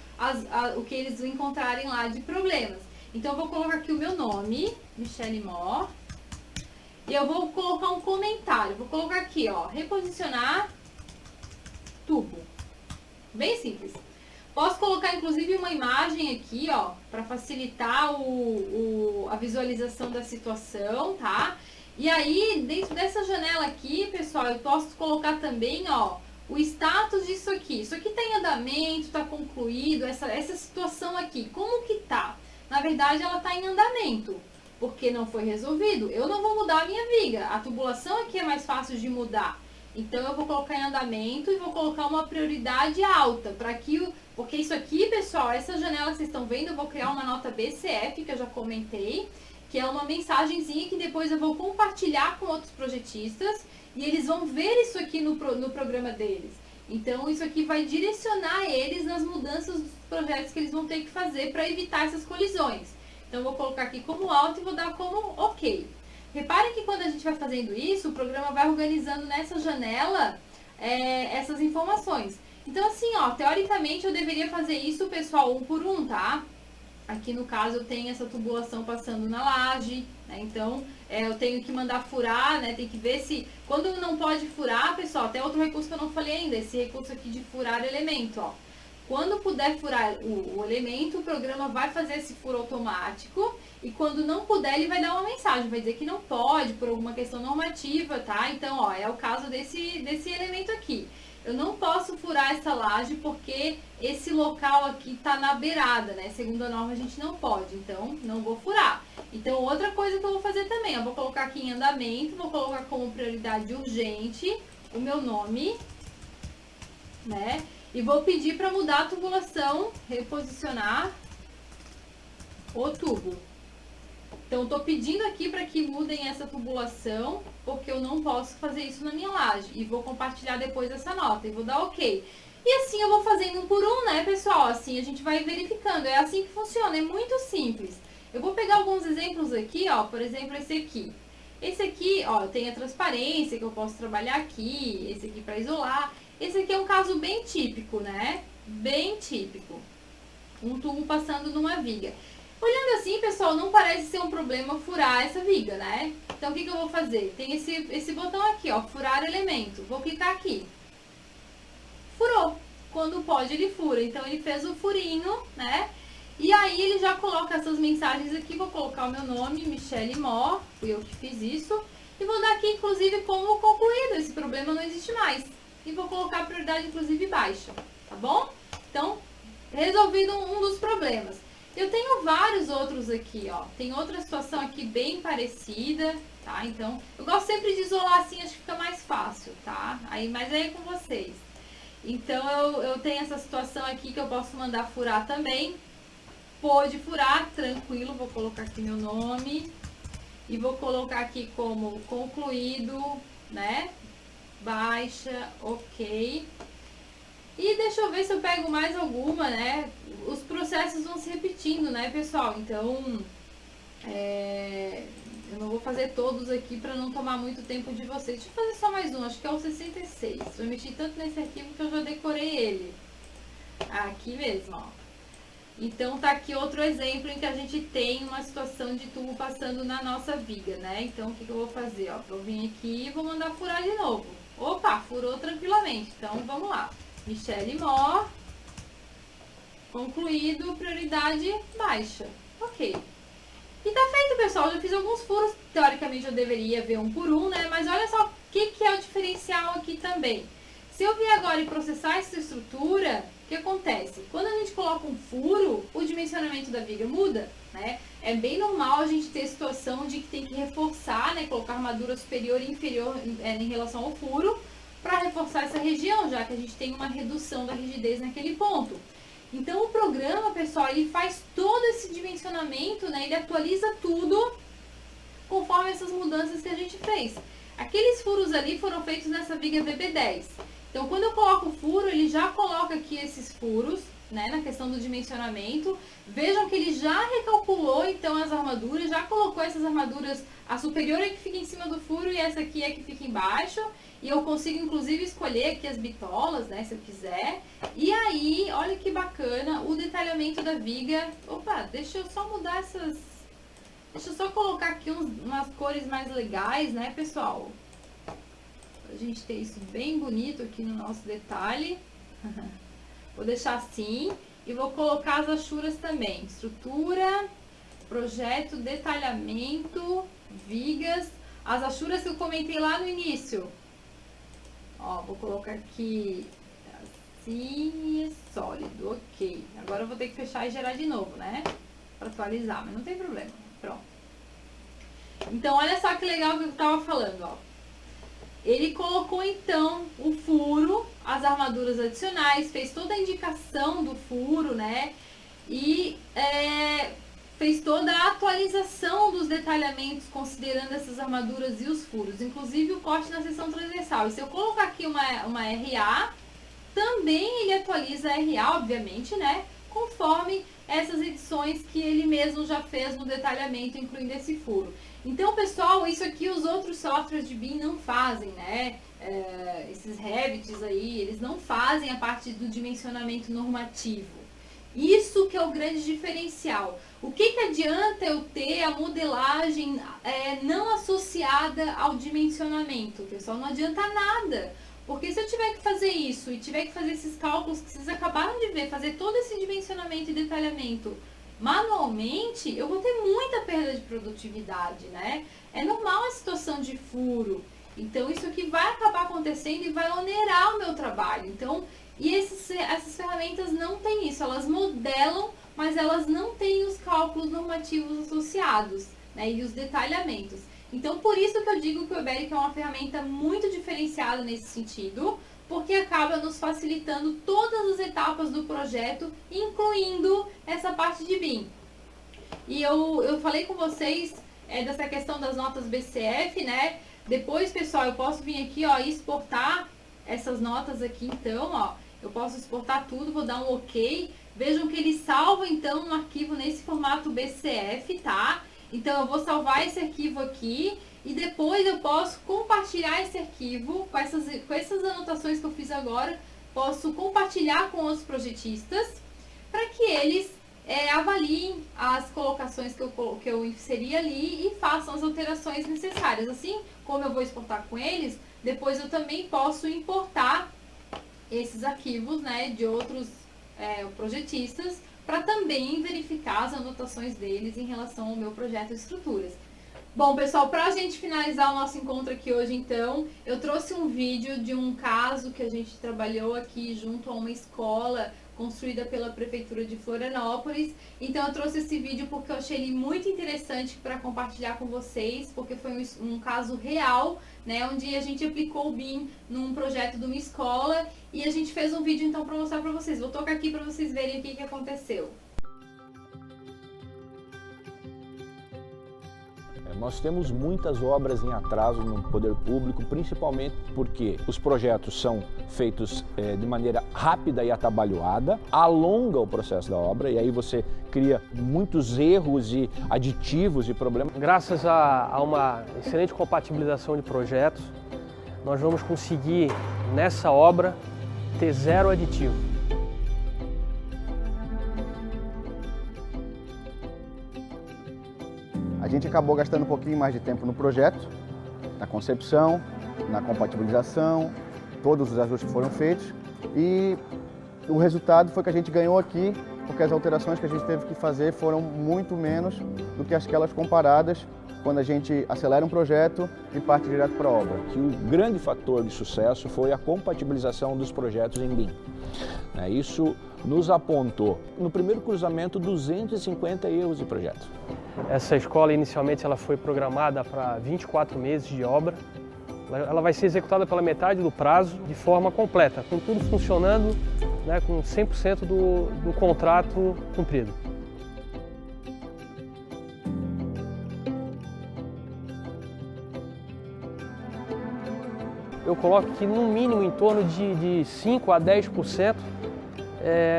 o que eles encontrarem lá de problemas. Então eu vou colocar aqui o meu nome, Michele Mor, e eu vou colocar um comentário. Vou colocar aqui, ó, reposicionar tubo. Bem simples. Posso colocar inclusive uma imagem aqui, ó, para facilitar a visualização da situação, tá? E aí, dentro dessa janela aqui, pessoal, eu posso colocar também, ó, o status disso aqui. Isso aqui tá em andamento, tá concluído, essa situação aqui, como que tá? Na verdade, ela tá em andamento, porque não foi resolvido. Eu não vou mudar a minha viga, a tubulação aqui é mais fácil de mudar. Então, eu vou colocar em andamento e vou colocar uma prioridade alta, para que porque isso aqui, pessoal, essa janela que vocês estão vendo, eu vou criar uma nota BCF, que eu já comentei, que é uma mensagenzinha que depois eu vou compartilhar com outros projetistas e eles vão ver isso aqui no programa deles. Então, isso aqui vai direcionar eles nas mudanças dos projetos que eles vão ter que fazer para evitar essas colisões. Então, eu vou colocar aqui como alto e vou dar como OK. Reparem que quando a gente vai fazendo isso, o programa vai organizando nessa janela essas informações. Então, assim, ó, teoricamente eu deveria fazer isso, pessoal, um por um, tá? Aqui no caso eu tenho essa tubulação passando na laje, né? Então eu tenho que mandar furar, né? Tem que ver se... Quando não pode furar, pessoal, até outro recurso que eu não falei ainda, esse recurso aqui de furar elemento, ó. Quando puder furar o elemento, o programa vai fazer esse furo automático e quando não puder, ele vai dar uma mensagem, vai dizer que não pode por alguma questão normativa, tá? Então, ó, é o caso desse elemento aqui. Eu não posso furar essa laje porque esse local aqui tá na beirada, né? Segundo a norma, a gente não pode, então não vou furar. Então, outra coisa que eu vou fazer também, eu vou colocar aqui em andamento, vou colocar como prioridade urgente o meu nome, né? E vou pedir para mudar a tubulação, reposicionar o tubo. Então, estou pedindo aqui para que mudem essa tubulação, porque eu não posso fazer isso na minha laje. E vou compartilhar depois essa nota e vou dar OK. E assim eu vou fazendo um por um, né, pessoal? Assim a gente vai verificando. É assim que funciona, é muito simples. Eu vou pegar alguns exemplos aqui, ó. Por exemplo, esse aqui. Esse aqui, ó, tem a transparência que eu posso trabalhar aqui. Esse aqui para isolar. Esse aqui é um caso bem típico, né? Bem típico. Um tubo passando numa viga. Olhando assim, pessoal, não parece ser um problema furar essa viga, né? Então, o que eu vou fazer? Tem esse botão aqui, ó, furar elemento. Vou clicar aqui. Furou. Quando pode, ele fura. Então, ele fez o furinho, né? E aí, ele já coloca essas mensagens aqui. Vou colocar o meu nome, Michele Mor. Fui eu que fiz isso. E vou dar aqui, inclusive, como concluído. Esse problema não existe mais. E vou colocar a prioridade, inclusive, baixa. Tá bom? Então, resolvido um dos problemas. Eu tenho vários outros aqui, ó. Tem outra situação aqui bem parecida, tá? Então, eu gosto sempre de isolar assim, acho que fica mais fácil, tá? Mas aí é com vocês. Então, eu tenho essa situação aqui que eu posso mandar furar também. Pode furar, tranquilo. Vou colocar aqui meu nome. E vou colocar aqui como concluído, né? Baixa, OK. E deixa eu ver se eu pego mais alguma, né? Os processos vão se repetindo, né, pessoal? Então, eu não vou fazer todos aqui para não tomar muito tempo de vocês. Deixa eu fazer só mais um, acho que é o 66. Eu mexi tanto nesse arquivo que eu já decorei ele. Aqui mesmo, ó. Então, tá aqui outro exemplo em que a gente tem uma situação de tubo passando na nossa viga, né? Então, o que eu vou fazer? Ó, eu vim aqui e vou mandar furar de novo. Opa, furou tranquilamente. Então, vamos lá. Michele Mor, concluído, prioridade baixa. OK. E tá feito, pessoal. Já fiz alguns furos. Teoricamente, eu deveria ver um por um, né? Mas olha só o que é o diferencial aqui também. Se eu vier agora e processar essa estrutura, o que acontece? Quando a gente coloca um furo, o dimensionamento da viga muda, né? É bem normal a gente ter situação de que tem que reforçar, né? Colocar armadura superior e inferior em relação ao furo, para reforçar essa região, já que a gente tem uma redução da rigidez naquele ponto. Então, o programa, pessoal, ele faz todo esse dimensionamento, né? Ele atualiza tudo conforme essas mudanças que a gente fez. Aqueles furos ali foram feitos nessa viga VB10. Então, quando eu coloco o furo, ele já coloca aqui esses furos, né, na questão do dimensionamento. Vejam que ele já recalculou então as armaduras, já colocou essas armaduras, a superior é que fica em cima do furo e essa aqui é que fica embaixo. E eu consigo inclusive escolher aqui as bitolas, né, se eu quiser. E aí, olha que bacana, o detalhamento da viga. Opa, deixa eu só mudar essas... Deixa eu só colocar aqui umas cores mais legais, né, pessoal? Pra gente ter isso bem bonito aqui no nosso detalhe. Vou deixar assim e vou colocar as achuras também. Estrutura, projeto, detalhamento, vigas. As achuras que eu comentei lá no início. Ó, vou colocar aqui assim, sólido, ok. Agora eu vou ter que fechar e gerar de novo, né? Para atualizar, mas não tem problema. Pronto. Então, olha só que legal que eu tava falando, ó. Ele colocou então o furo, as armaduras adicionais, fez toda a indicação do furo, né? E fez toda a atualização dos detalhamentos considerando essas armaduras e os furos, inclusive o corte na seção transversal. E se eu colocar aqui uma RA, também ele atualiza a RA, obviamente, né? Conforme essas edições que ele mesmo já fez no detalhamento, incluindo esse furo. Então, pessoal, isso aqui os outros softwares de BIM não fazem, né? Esses Revits aí, eles não fazem a parte do dimensionamento normativo. Isso que é o grande diferencial. O que adianta eu ter a modelagem não associada ao dimensionamento, pessoal? Não adianta nada. Porque se eu tiver que fazer isso e tiver que fazer esses cálculos que vocês acabaram de ver, fazer todo esse dimensionamento e detalhamento manualmente, eu vou ter muita perda de produtividade, né? É normal a situação de furo. Então, isso aqui vai acabar acontecendo e vai onerar o meu trabalho. Então, essas ferramentas não têm isso. Elas modelam, mas elas não têm os cálculos normativos associados, né? E os detalhamentos. Então, por isso que eu digo que o Weberic é uma ferramenta muito diferenciada nesse sentido, porque acaba nos facilitando todas as etapas do projeto, incluindo essa parte de BIM. E eu falei com vocês dessa questão das notas BCF, né? Depois, pessoal, eu posso vir aqui, ó, e exportar essas notas aqui, então, ó. Eu posso exportar tudo, vou dar um OK. Vejam que ele salva, então, um arquivo nesse formato BCF, tá? Então, eu vou salvar esse arquivo aqui e depois eu posso compartilhar esse arquivo com essas anotações que eu fiz agora. Posso compartilhar com os projetistas para que eles avaliem as colocações que eu inseri ali e façam as alterações necessárias. Assim como eu vou exportar com eles, depois eu também posso importar esses arquivos, né, de outros projetistas, para também verificar as anotações deles em relação ao meu projeto de estruturas. Bom, pessoal, para a gente finalizar o nosso encontro aqui hoje, então, eu trouxe um vídeo de um caso que a gente trabalhou aqui junto a uma escola construída pela Prefeitura de Florianópolis. Então, eu trouxe esse vídeo porque eu achei ele muito interessante para compartilhar com vocês, porque foi um caso real, né, onde a gente aplicou o BIM num projeto de uma escola e a gente fez um vídeo, então, para mostrar para vocês. Vou tocar aqui para vocês verem o que aconteceu. Nós temos muitas obras em atraso no poder público, principalmente porque os projetos são feitos de maneira rápida e atabalhoada, alonga o processo da obra e aí você cria muitos erros e aditivos e problemas. Graças a uma excelente compatibilização de projetos, nós vamos conseguir, nessa obra, ter zero aditivo. A gente acabou gastando um pouquinho mais de tempo no projeto, na concepção, na compatibilização, todos os ajustes foram feitos e o resultado foi que a gente ganhou aqui, porque as alterações que a gente teve que fazer foram muito menos do que aquelas comparadas quando a gente acelera um projeto e parte direto para a obra. Que o grande fator de sucesso foi a compatibilização dos projetos em BIM. Isso nos apontou, no primeiro cruzamento, 250 erros de projeto. Essa escola, inicialmente, ela foi programada para 24 meses de obra. Ela vai ser executada pela metade do prazo, de forma completa, com tudo funcionando, né, com 100% do contrato cumprido. Eu coloco que no mínimo em torno de 5 a 10%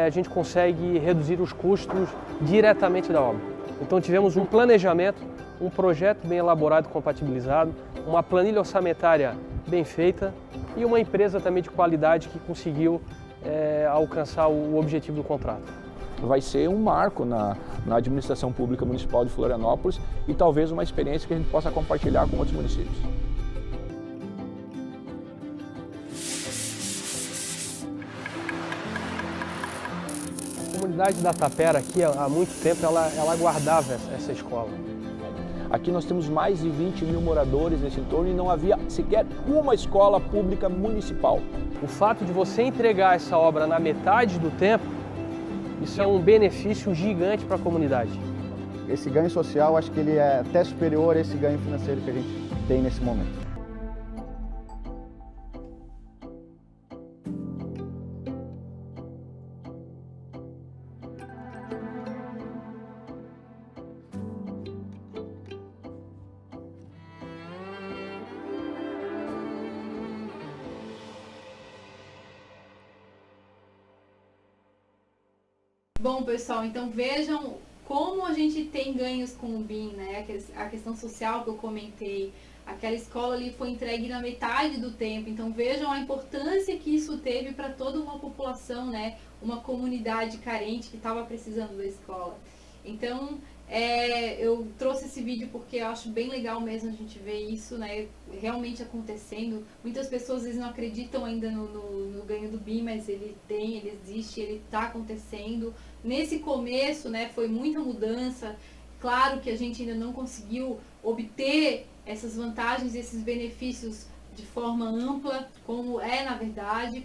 a gente consegue reduzir os custos diretamente da obra. Então tivemos um planejamento, um projeto bem elaborado e compatibilizado, uma planilha orçamentária bem feita e uma empresa também de qualidade que conseguiu alcançar o objetivo do contrato. Vai ser um marco na administração pública municipal de Florianópolis e talvez uma experiência que a gente possa compartilhar com outros municípios. A comunidade da Tapera aqui, há muito tempo, ela aguardava essa escola. Aqui nós temos mais de 20 mil moradores nesse entorno e não havia sequer uma escola pública municipal. O fato de você entregar essa obra na metade do tempo, isso é um benefício gigante para a comunidade. Esse ganho social, acho que ele é até superior a esse ganho financeiro que a gente tem nesse momento. Bom, pessoal, então vejam como a gente tem ganhos com o BIM, né? A questão social que eu comentei, aquela escola ali foi entregue na metade do tempo, então vejam a importância que isso teve para toda uma população, né? Uma comunidade carente que estava precisando da escola. Então, eu trouxe esse vídeo porque eu acho bem legal mesmo a gente ver isso, né, realmente acontecendo. Muitas pessoas às vezes não acreditam ainda no ganho do BIM, mas ele existe, ele está acontecendo. Nesse começo, né, foi muita mudança. Claro que a gente ainda não conseguiu obter essas vantagens, esses benefícios de forma ampla, como é na verdade,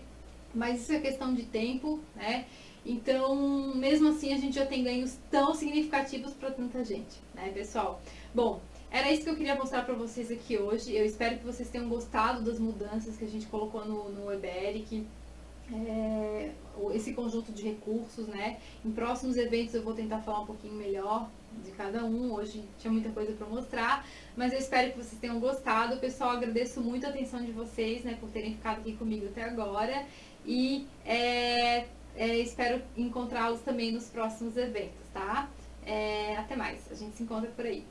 mas isso é questão de tempo, né? Então, mesmo assim, a gente já tem ganhos tão significativos para tanta gente, né, pessoal? Bom, era isso que eu queria mostrar para vocês aqui hoje. Eu espero que vocês tenham gostado das mudanças que a gente colocou no EBERIC, esse conjunto de recursos, né? Em próximos eventos eu vou tentar falar um pouquinho melhor de cada um. Hoje tinha muita coisa para mostrar, mas eu espero que vocês tenham gostado. Pessoal, agradeço muito a atenção de vocês, né, por terem ficado aqui comigo até agora e espero encontrá-los também nos próximos eventos, tá? Até mais, a gente se encontra por aí.